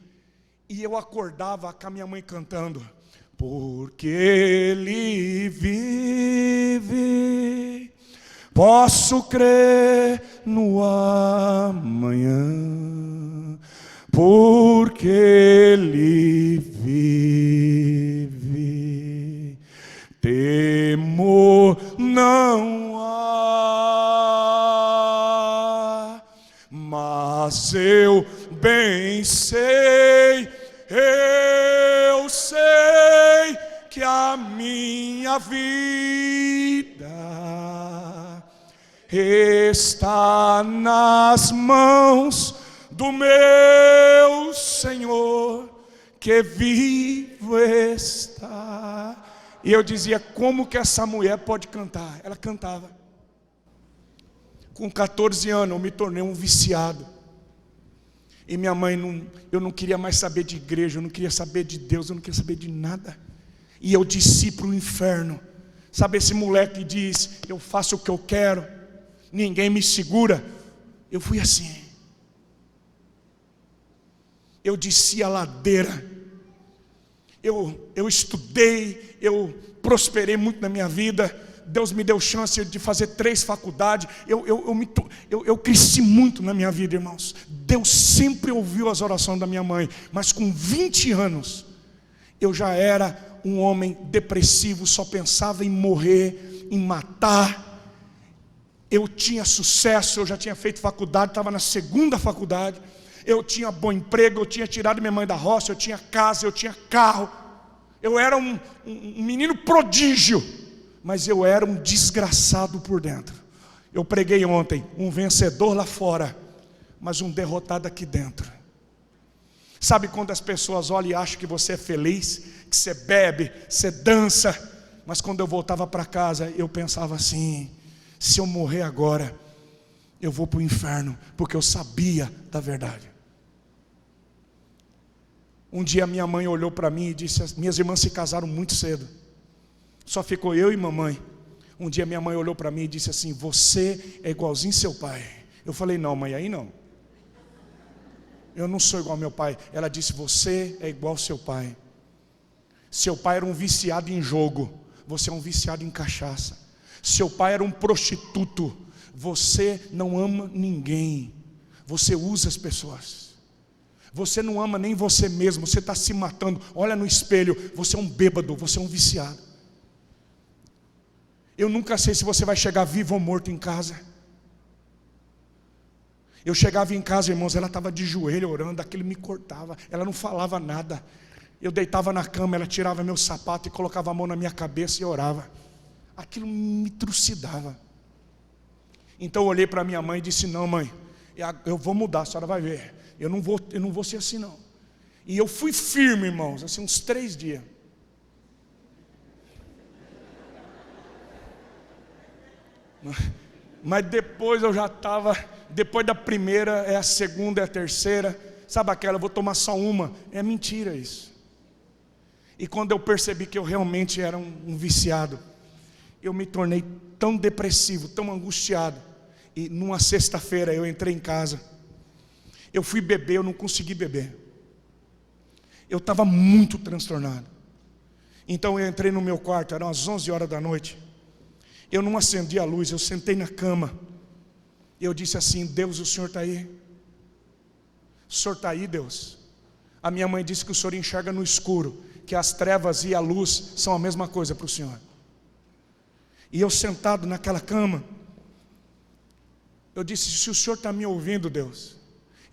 E eu acordava com a minha mãe cantando: porque Ele vive, posso crer no amanhã. Porque Ele vive, temor não há. Mas eu bem sei, eu sei que a minha vida está nas mãos do meu Senhor, que vivo está. E eu dizia: como que essa mulher pode cantar? Ela cantava. Com 14 anos eu me tornei um viciado. E minha mãe, eu não queria mais saber de igreja, eu não queria saber de Deus, eu não queria saber de nada. E eu desci para o inferno. Sabe esse moleque que diz: eu faço o que eu quero, ninguém me segura? Eu fui assim. Eu desci a ladeira. Eu estudei, eu prosperei muito na minha vida. Deus me deu chance de fazer 3 faculdades. Eu cresci muito na minha vida, irmãos. Deus sempre ouviu as orações da minha mãe. Mas com 20 anos, eu já era um homem depressivo, só pensava em morrer, em matar. Eu tinha sucesso, eu já tinha feito faculdade, estava na 2ª faculdade. Eu tinha bom emprego, eu tinha tirado minha mãe da roça, eu tinha casa, eu tinha carro. Eu era um menino prodígio, mas eu era um desgraçado por dentro. Eu preguei ontem: um vencedor lá fora, mas um derrotado aqui dentro. Sabe quando as pessoas olham e acham que você é feliz, que você bebe, você dança, mas quando eu voltava para casa, eu pensava assim: se eu morrer agora, eu vou para o inferno, porque eu sabia da verdade. Um dia minha mãe olhou para mim e disse: minhas irmãs se casaram muito cedo, só ficou eu e mamãe. Um dia minha mãe olhou para mim e disse assim: você é igualzinho seu pai. Eu falei: não, mãe, aí não, eu não sou igual ao meu pai. Ela disse: você é igual ao seu pai. Seu pai era um viciado em jogo, você é um viciado em cachaça. Seu pai era um prostituto, você não ama ninguém, você usa as pessoas. Você não ama nem você mesmo, você está se matando. Olha no espelho, você é um bêbado, você é um viciado. Eu nunca sei se você vai chegar vivo ou morto em casa. Eu chegava em casa, irmãos, ela estava de joelho orando, aquilo me cortava, ela não falava nada. Eu deitava na cama, ela tirava meu sapato e colocava a mão na minha cabeça e orava. Aquilo me trucidava. Então eu olhei para minha mãe e disse: não, mãe, eu vou mudar, a senhora vai ver. Eu não vou ser assim não. E eu fui firme, irmãos, assim uns 3 dias. Mas depois eu já estava, depois da primeira, é a segunda, é a terceira. Sabe aquela, eu vou tomar só uma. É mentira isso. E quando eu percebi que eu realmente era um viciado, eu me tornei tão depressivo, tão angustiado. E numa sexta-feira eu entrei em casa. Eu fui beber, eu não consegui beber. Eu estava muito transtornado. Então eu entrei no meu quarto, eram as 11 horas da noite. Eu não acendi a luz, eu sentei na cama. Eu disse assim: Deus, o Senhor está aí? O Senhor está aí, Deus? A minha mãe disse que o Senhor enxerga no escuro, que as trevas e a luz são a mesma coisa para o Senhor. E eu sentado naquela cama, eu disse: se o Senhor está me ouvindo, Deus,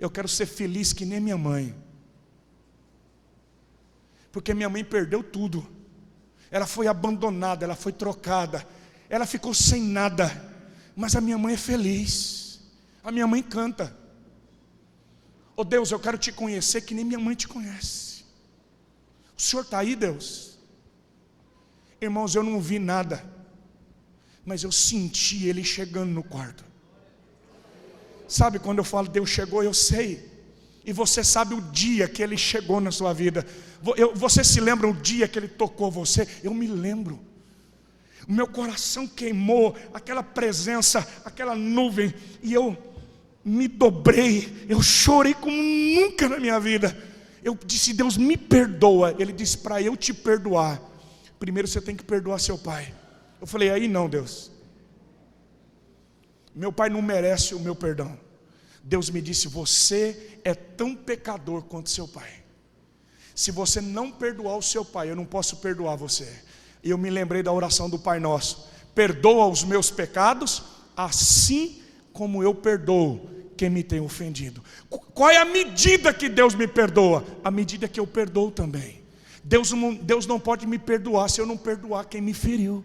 eu quero ser feliz que nem minha mãe. Porque minha mãe perdeu tudo. Ela foi abandonada, ela foi trocada, ela ficou sem nada. Mas a minha mãe é feliz. A minha mãe canta. Oh Deus, eu quero te conhecer que nem minha mãe te conhece. O Senhor está aí, Deus? Irmãos, eu não vi nada, mas eu senti Ele chegando no quarto. Sabe quando eu falo Deus chegou, eu sei. E você sabe o dia que Ele chegou na sua vida. Você se lembra o dia que Ele tocou você? Eu me lembro. O meu coração queimou, aquela presença, aquela nuvem. E eu me dobrei, eu chorei como nunca na minha vida. Eu disse: Deus, me perdoa. Ele disse: para eu te perdoar, primeiro você tem que perdoar seu pai. Eu falei: aí não, Deus, meu pai não merece o meu perdão. Deus me disse: você é tão pecador quanto seu pai. Se você não perdoar o seu pai, eu não posso perdoar você. E eu me lembrei da oração do Pai Nosso: perdoa os meus pecados, assim como eu perdoo quem me tem ofendido. Qual é a medida que Deus me perdoa? A medida que eu perdoo também. Deus não pode me perdoar se eu não perdoar quem me feriu.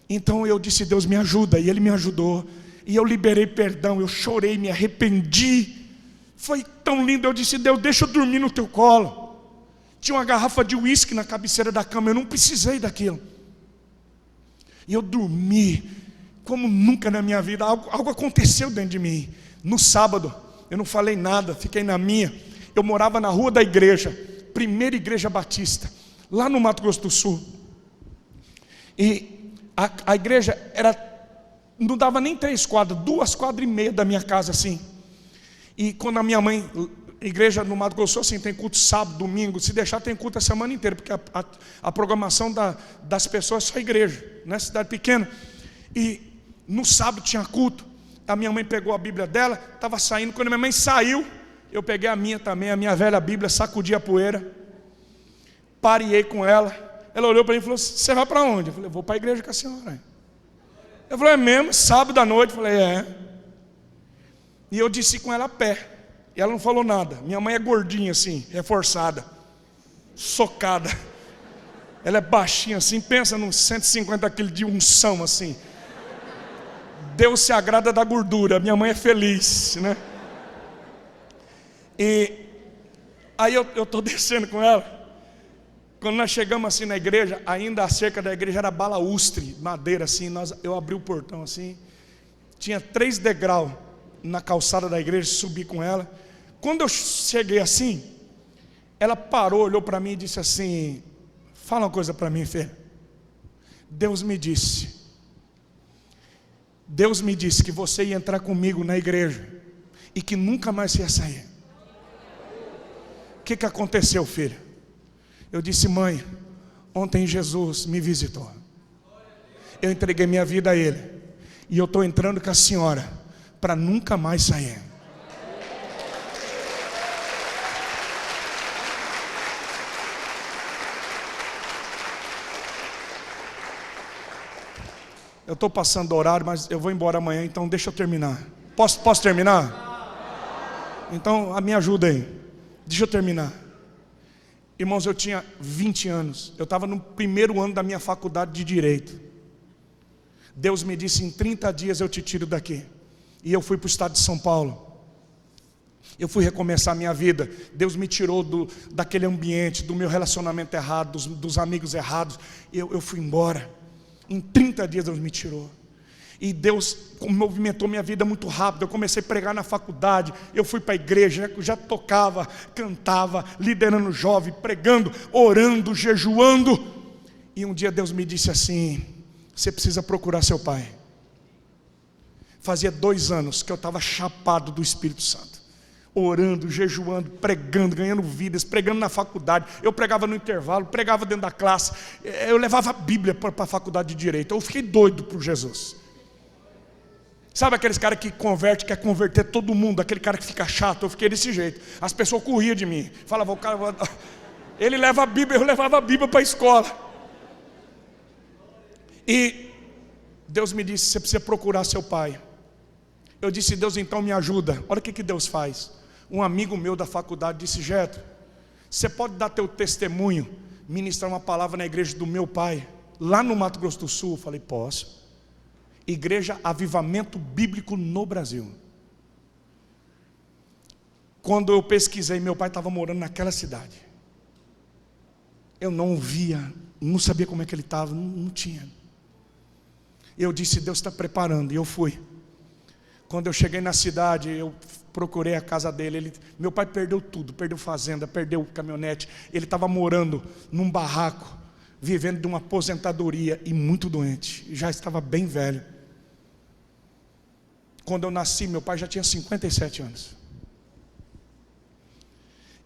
Então eu disse: Deus, me ajuda. E Ele me ajudou. E eu liberei perdão, eu chorei, me arrependi. Foi tão lindo. Eu disse: Deus, deixa eu dormir no teu colo. Tinha uma garrafa de uísque na cabeceira da cama, eu não precisei daquilo. E eu dormi como nunca na minha vida. Algo aconteceu dentro de mim. No sábado, eu não falei nada, fiquei na minha. Eu morava na rua da igreja, primeira igreja batista, lá no Mato Grosso do Sul. E a igreja não dava nem 3 quadras, 2 quadras e meia da minha casa assim. E quando a minha mãe, igreja no Mato Grosso, assim, tem culto sábado, domingo, se deixar tem culto a semana inteira, porque a programação das pessoas é só igreja, né? Cidade pequena. E no sábado tinha culto. A minha mãe pegou a Bíblia dela, estava saindo. Quando a minha mãe saiu, eu peguei a minha também, a minha velha Bíblia, sacudi a poeira, parei com ela. Ela olhou para mim e falou: você vai para onde? Eu falei: vou para a igreja com a senhora. Eu falei: é mesmo? Sábado à noite? Eu falei: é. E eu disse com ela a pé. E ela não falou nada. Minha mãe é gordinha assim, reforçada, socada. Ela é baixinha assim, pensa nos 150 quilos de unção assim. Deus se agrada da gordura. Minha mãe é feliz, né? E aí eu estou descendo com ela. Quando nós chegamos assim na igreja, ainda a cerca da igreja era balaústre, madeira assim, eu abri o portão assim, tinha 3 degraus na calçada da igreja, subi com ela. Quando eu cheguei assim, ela parou, olhou para mim e disse assim: fala uma coisa para mim, filha. Deus me disse que você ia entrar comigo na igreja e que nunca mais você ia sair. O que aconteceu, filha? Eu disse: mãe, ontem Jesus me visitou. Eu entreguei minha vida a Ele. E eu estou entrando com a senhora para nunca mais sair. Eu estou passando o horário, mas eu vou embora amanhã, então deixa eu terminar. Posso terminar? Então me ajuda aí. Deixa eu terminar. Irmãos, eu tinha 20 anos. Eu estava no primeiro ano da minha faculdade de Direito. Deus me disse: em 30 dias eu te tiro daqui. E eu fui para o estado de São Paulo. Eu fui recomeçar a minha vida. Deus me tirou daquele ambiente, do meu relacionamento errado, dos amigos errados. Eu fui embora. Em 30 dias Deus me tirou. E Deus movimentou minha vida muito rápido. Eu comecei a pregar na faculdade. Eu fui para a igreja, já tocava, cantava, liderando jovem, pregando, orando, jejuando. E um dia Deus me disse assim: você precisa procurar seu pai. Fazia 2 anos que eu estava chapado do Espírito Santo, orando, jejuando, pregando, ganhando vidas, pregando na faculdade. Eu pregava no intervalo, pregava dentro da classe. Eu levava a Bíblia para a faculdade de Direito. Eu fiquei doido por Jesus. Sabe aqueles caras que quer converter todo mundo, aquele cara que fica chato? Eu fiquei desse jeito. As pessoas corriam de mim, falavam: o cara, ele leva a Bíblia, eu levava a Bíblia para a escola. E Deus me disse: você precisa procurar seu pai. Eu disse: Deus, então me ajuda. Olha o que Deus faz. Um amigo meu da faculdade disse: Jetro, você pode dar teu testemunho, ministrar uma palavra na igreja do meu pai, lá no Mato Grosso do Sul? Eu falei: posso. Igreja Avivamento Bíblico no Brasil. Quando eu pesquisei, meu pai estava morando naquela cidade. Eu não via, não sabia como é que ele estava, não tinha. Eu disse: Deus está preparando. E eu fui. Quando eu cheguei na cidade, eu procurei a casa dele. Meu pai perdeu tudo, perdeu fazenda, perdeu caminhonete. Ele estava morando num barraco, vivendo de uma aposentadoria e muito doente. Já estava bem velho. Quando eu nasci, meu pai já tinha 57 anos.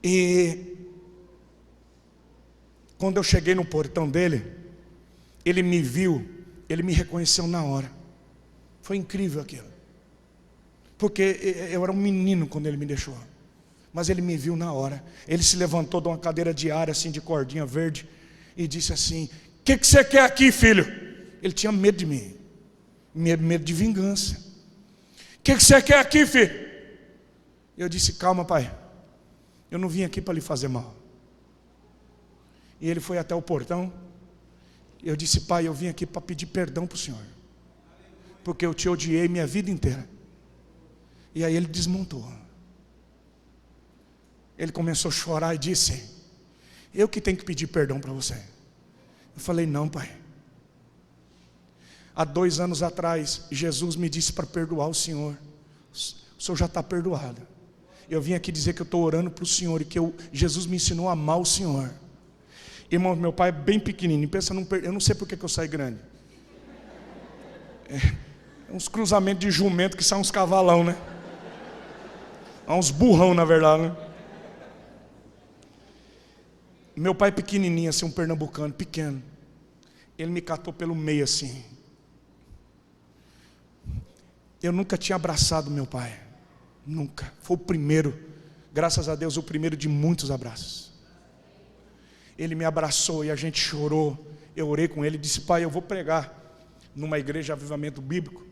E quando eu cheguei no portão dele, ele me viu, ele me reconheceu na hora. Foi incrível aquilo. Porque eu era um menino quando ele me deixou. Mas ele me viu na hora. Ele se levantou de uma cadeira de ar, assim, de cordinha verde, e disse assim: o que você quer aqui, filho? Ele tinha medo de mim. Medo de vingança. O que você quer aqui, filho? Eu disse: calma, pai. Eu não vim aqui para lhe fazer mal. E ele foi até o portão. Eu disse: pai, eu vim aqui para pedir perdão para o senhor, porque eu te odiei minha vida inteira. E aí ele desmontou. Ele começou a chorar e disse: eu que tenho que pedir perdão para você. Eu falei: não, pai. Há 2 anos atrás, Jesus me disse para perdoar o senhor. O senhor já está perdoado. Eu vim aqui dizer que eu estou orando para o senhor e que Jesus me ensinou a amar o senhor. Irmão, meu pai é bem pequenininho. Pensa eu não sei porque que eu saí grande. Uns cruzamentos de jumento que são uns cavalão, né? Uns burrão, na verdade, né? Meu pai pequenininho, assim, um pernambucano, pequeno. Ele me catou pelo meio, assim. Eu nunca tinha abraçado meu pai. Nunca. Foi o primeiro, graças a Deus, o primeiro de muitos abraços. Ele me abraçou e a gente chorou. Eu orei com ele e disse: pai, eu vou pregar numa igreja de avivamento bíblico,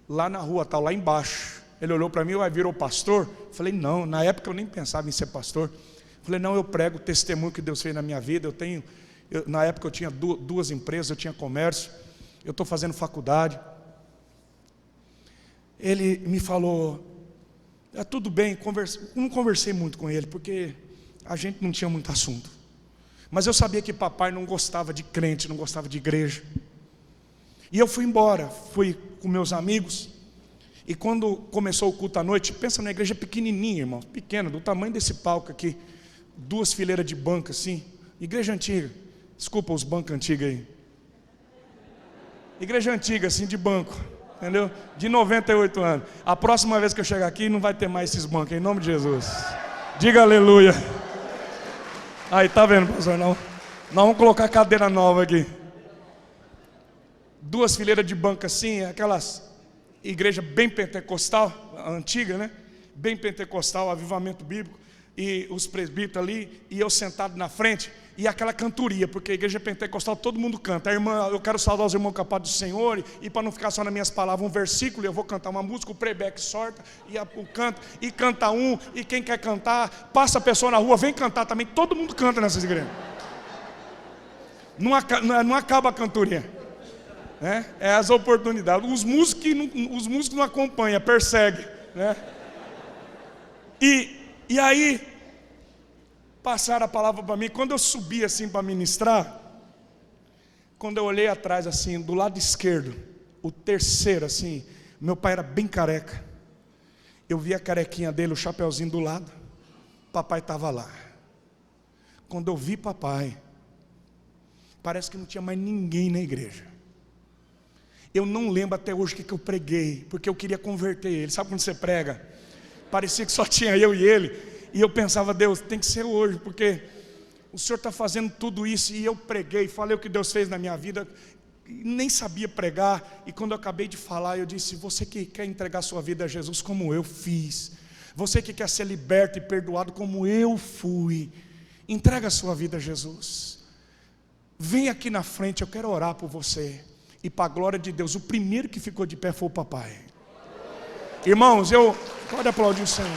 lá na rua tal, lá embaixo. Ele olhou para mim: virou pastor? Eu falei: não, na época eu nem pensava em ser pastor. Eu falei: não, eu prego o testemunho que Deus fez na minha vida. Na época eu tinha 2 empresas, eu tinha comércio, eu estou fazendo faculdade. Ele me falou: Tudo bem, não conversei muito com ele, porque a gente não tinha muito assunto. Mas eu sabia que papai não gostava de crente, não gostava de igreja. E eu fui embora, fui com meus amigos. E quando começou o culto à noite, pensa na igreja pequenininha, irmão, pequena, do tamanho desse palco aqui, 2 fileiras de banco assim, igreja antiga, desculpa os bancos antigos aí, igreja antiga assim, de banco, entendeu? De 98 anos. A próxima vez que eu chegar aqui não vai ter mais esses bancos, em nome de Jesus. Diga aleluia. Aí, tá vendo, pastor? Nós vamos colocar cadeira nova aqui. 2 fileiras de banco assim, aquelas igreja bem pentecostal, antiga, né? Bem pentecostal, avivamento bíblico. E os presbíteros ali, e eu sentado na frente, e aquela cantoria, porque a igreja pentecostal todo mundo canta. A irmã, eu quero saudar os irmãos com a paz do Senhor, e para não ficar só nas minhas palavras um versículo, eu vou cantar uma música, o playback sorta, e o canto, e canta um, e quem quer cantar, passa a pessoa na rua, vem cantar também, todo mundo canta nessas igrejas. Não acaba a cantoria. É as oportunidades. Os músicos não acompanham, perseguem, né? E aí passaram a palavra para mim. Quando eu subi assim para ministrar, quando eu olhei atrás assim, do lado esquerdo, o terceiro assim, meu pai era bem careca. Eu vi a carequinha dele, o chapeuzinho do lado. Papai estava lá. Quando eu vi papai, parece que não tinha mais ninguém na igreja. Eu não lembro até hoje o que eu preguei, porque eu queria converter ele. Sabe quando você prega? Parecia que só tinha eu e ele. E eu pensava, Deus, tem que ser hoje, porque o Senhor está fazendo tudo isso. E eu preguei, falei o que Deus fez na minha vida. Nem sabia pregar. E quando eu acabei de falar, eu disse, você que quer entregar sua vida a Jesus como eu fiz, você que quer ser liberto e perdoado como eu fui, entrega a sua vida a Jesus. Vem aqui na frente, eu quero orar por você. E para a glória de Deus, o primeiro que ficou de pé foi o papai. Irmãos, pode aplaudir o Senhor.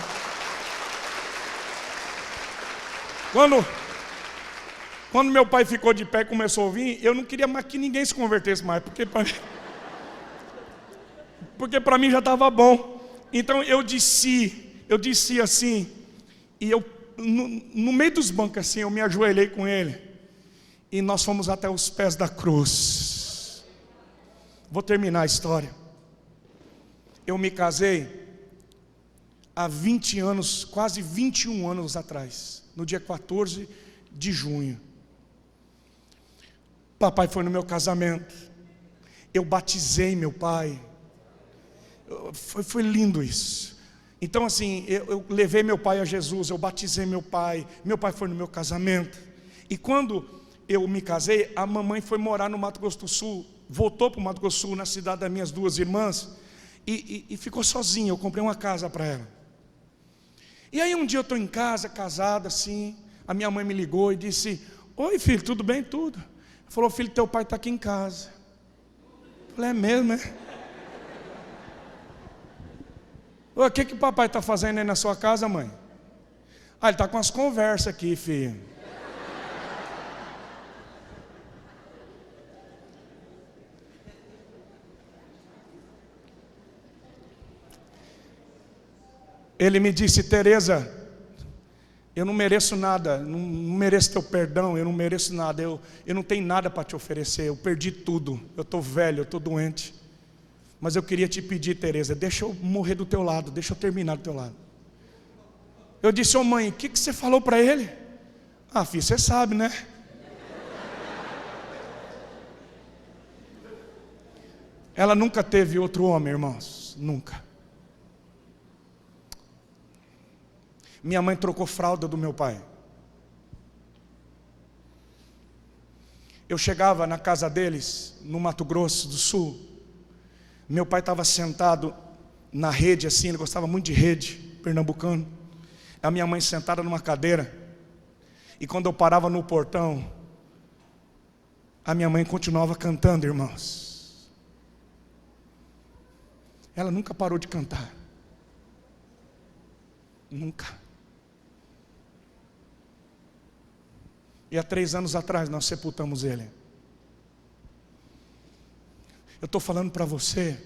Quando meu pai ficou de pé e começou a ouvir, eu não queria mais que ninguém se convertesse mais, porque para mim já estava bom. Então eu disse assim, e eu no meio dos bancos assim, eu me ajoelhei com ele, e nós fomos até os pés da cruz. Vou terminar a história. Eu me casei há 20 anos, quase 21 anos atrás, no dia 14 de junho. Papai foi no meu casamento. Eu batizei meu pai. Foi lindo isso. Então assim, eu levei meu pai a Jesus, eu batizei meu pai foi no meu casamento. E quando eu me casei, a mamãe foi morar no Mato Grosso do Sul, voltou para o Mato Grosso do Sul, na cidade das minhas 2 irmãs, e ficou sozinha. Eu comprei uma casa para ela. E aí um dia eu estou em casa, casada assim, a minha mãe me ligou e disse, oi filho, tudo bem? Tudo. Ela falou, filho, teu pai está aqui em casa. Eu falei, é mesmo, né? O que o papai está fazendo aí na sua casa, mãe? Ele está com as conversas aqui, filho. Ele me disse, Tereza, eu não mereço nada, não mereço teu perdão, eu não mereço nada, eu não tenho nada para te oferecer, eu perdi tudo, eu estou velho, eu estou doente. Mas eu queria te pedir, Tereza, deixa eu morrer do teu lado, deixa eu terminar do teu lado. Eu disse, ô mãe, o que você falou para ele? Filho, você sabe, né? Ela nunca teve outro homem, irmãos, nunca. Minha mãe trocou fralda do meu pai. Eu chegava na casa deles, no Mato Grosso do Sul. Meu pai estava sentado na rede assim, ele gostava muito de rede, pernambucano. A minha mãe sentada numa cadeira. E quando eu parava no portão, a minha mãe continuava cantando, irmãos. Ela nunca parou de cantar. Nunca. E há 3 anos atrás nós sepultamos ele. Eu estou falando para você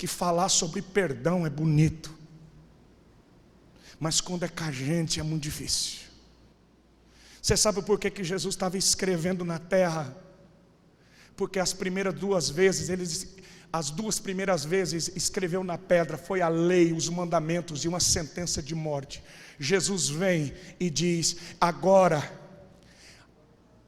que falar sobre perdão é bonito, mas quando é com a gente é muito difícil. Você sabe por que Jesus estava escrevendo na terra? Porque as duas primeiras vezes escreveu na pedra, foi a lei, os mandamentos e uma sentença de morte. Jesus vem e diz: agora,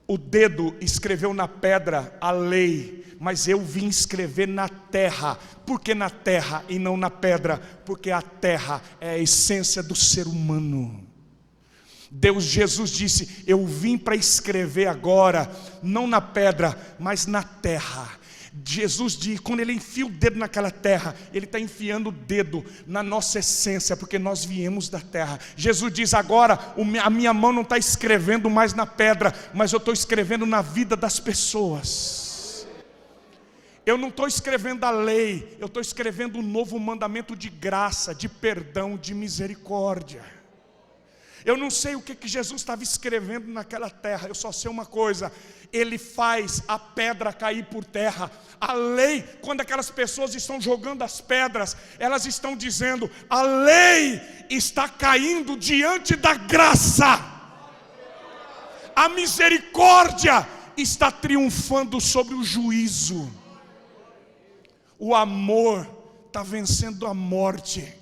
o dedo escreveu na pedra a lei, mas eu vim escrever na terra. Por que na terra e não na pedra? Porque a terra é a essência do ser humano. Jesus disse: eu vim para escrever agora, não na pedra, mas na terra. Jesus diz, quando ele enfia o dedo naquela terra, ele está enfiando o dedo na nossa essência, porque nós viemos da terra. Jesus diz: agora a minha mão não está escrevendo mais na pedra, mas eu estou escrevendo na vida das pessoas. Eu não estou escrevendo a lei, eu estou escrevendo um novo mandamento de graça, de perdão, de misericórdia. Eu não sei o que Jesus estava escrevendo naquela terra, eu só sei uma coisa: ele faz a pedra cair por terra. A lei, quando aquelas pessoas estão jogando as pedras, elas estão dizendo: a lei está caindo diante da graça. A misericórdia está triunfando sobre o juízo. O amor está vencendo a morte,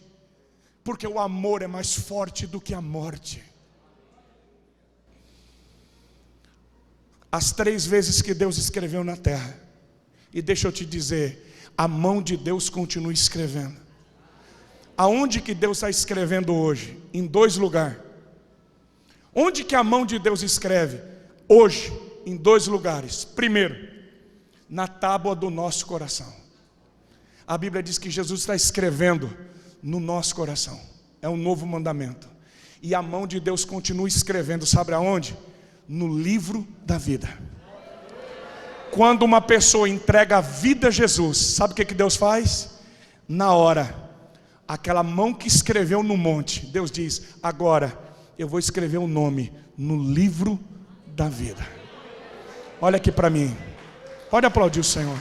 porque o amor é mais forte do que a morte. As 3 vezes que Deus escreveu na terra, e deixa eu te dizer, a mão de Deus continua escrevendo. Aonde que Deus está escrevendo hoje? Em 2 lugares. Onde que a mão de Deus escreve? Hoje, em 2 lugares. Primeiro, na tábua do nosso coração. A Bíblia diz que Jesus está escrevendo no nosso coração. É um novo mandamento. E a mão de Deus continua escrevendo, sabe aonde? No livro da vida. Quando uma pessoa entrega a vida a Jesus, sabe o que Deus faz? Na hora, aquela mão que escreveu no monte, Deus diz: agora eu vou escrever o nome no livro da vida. Olha aqui para mim. Pode aplaudir o Senhor.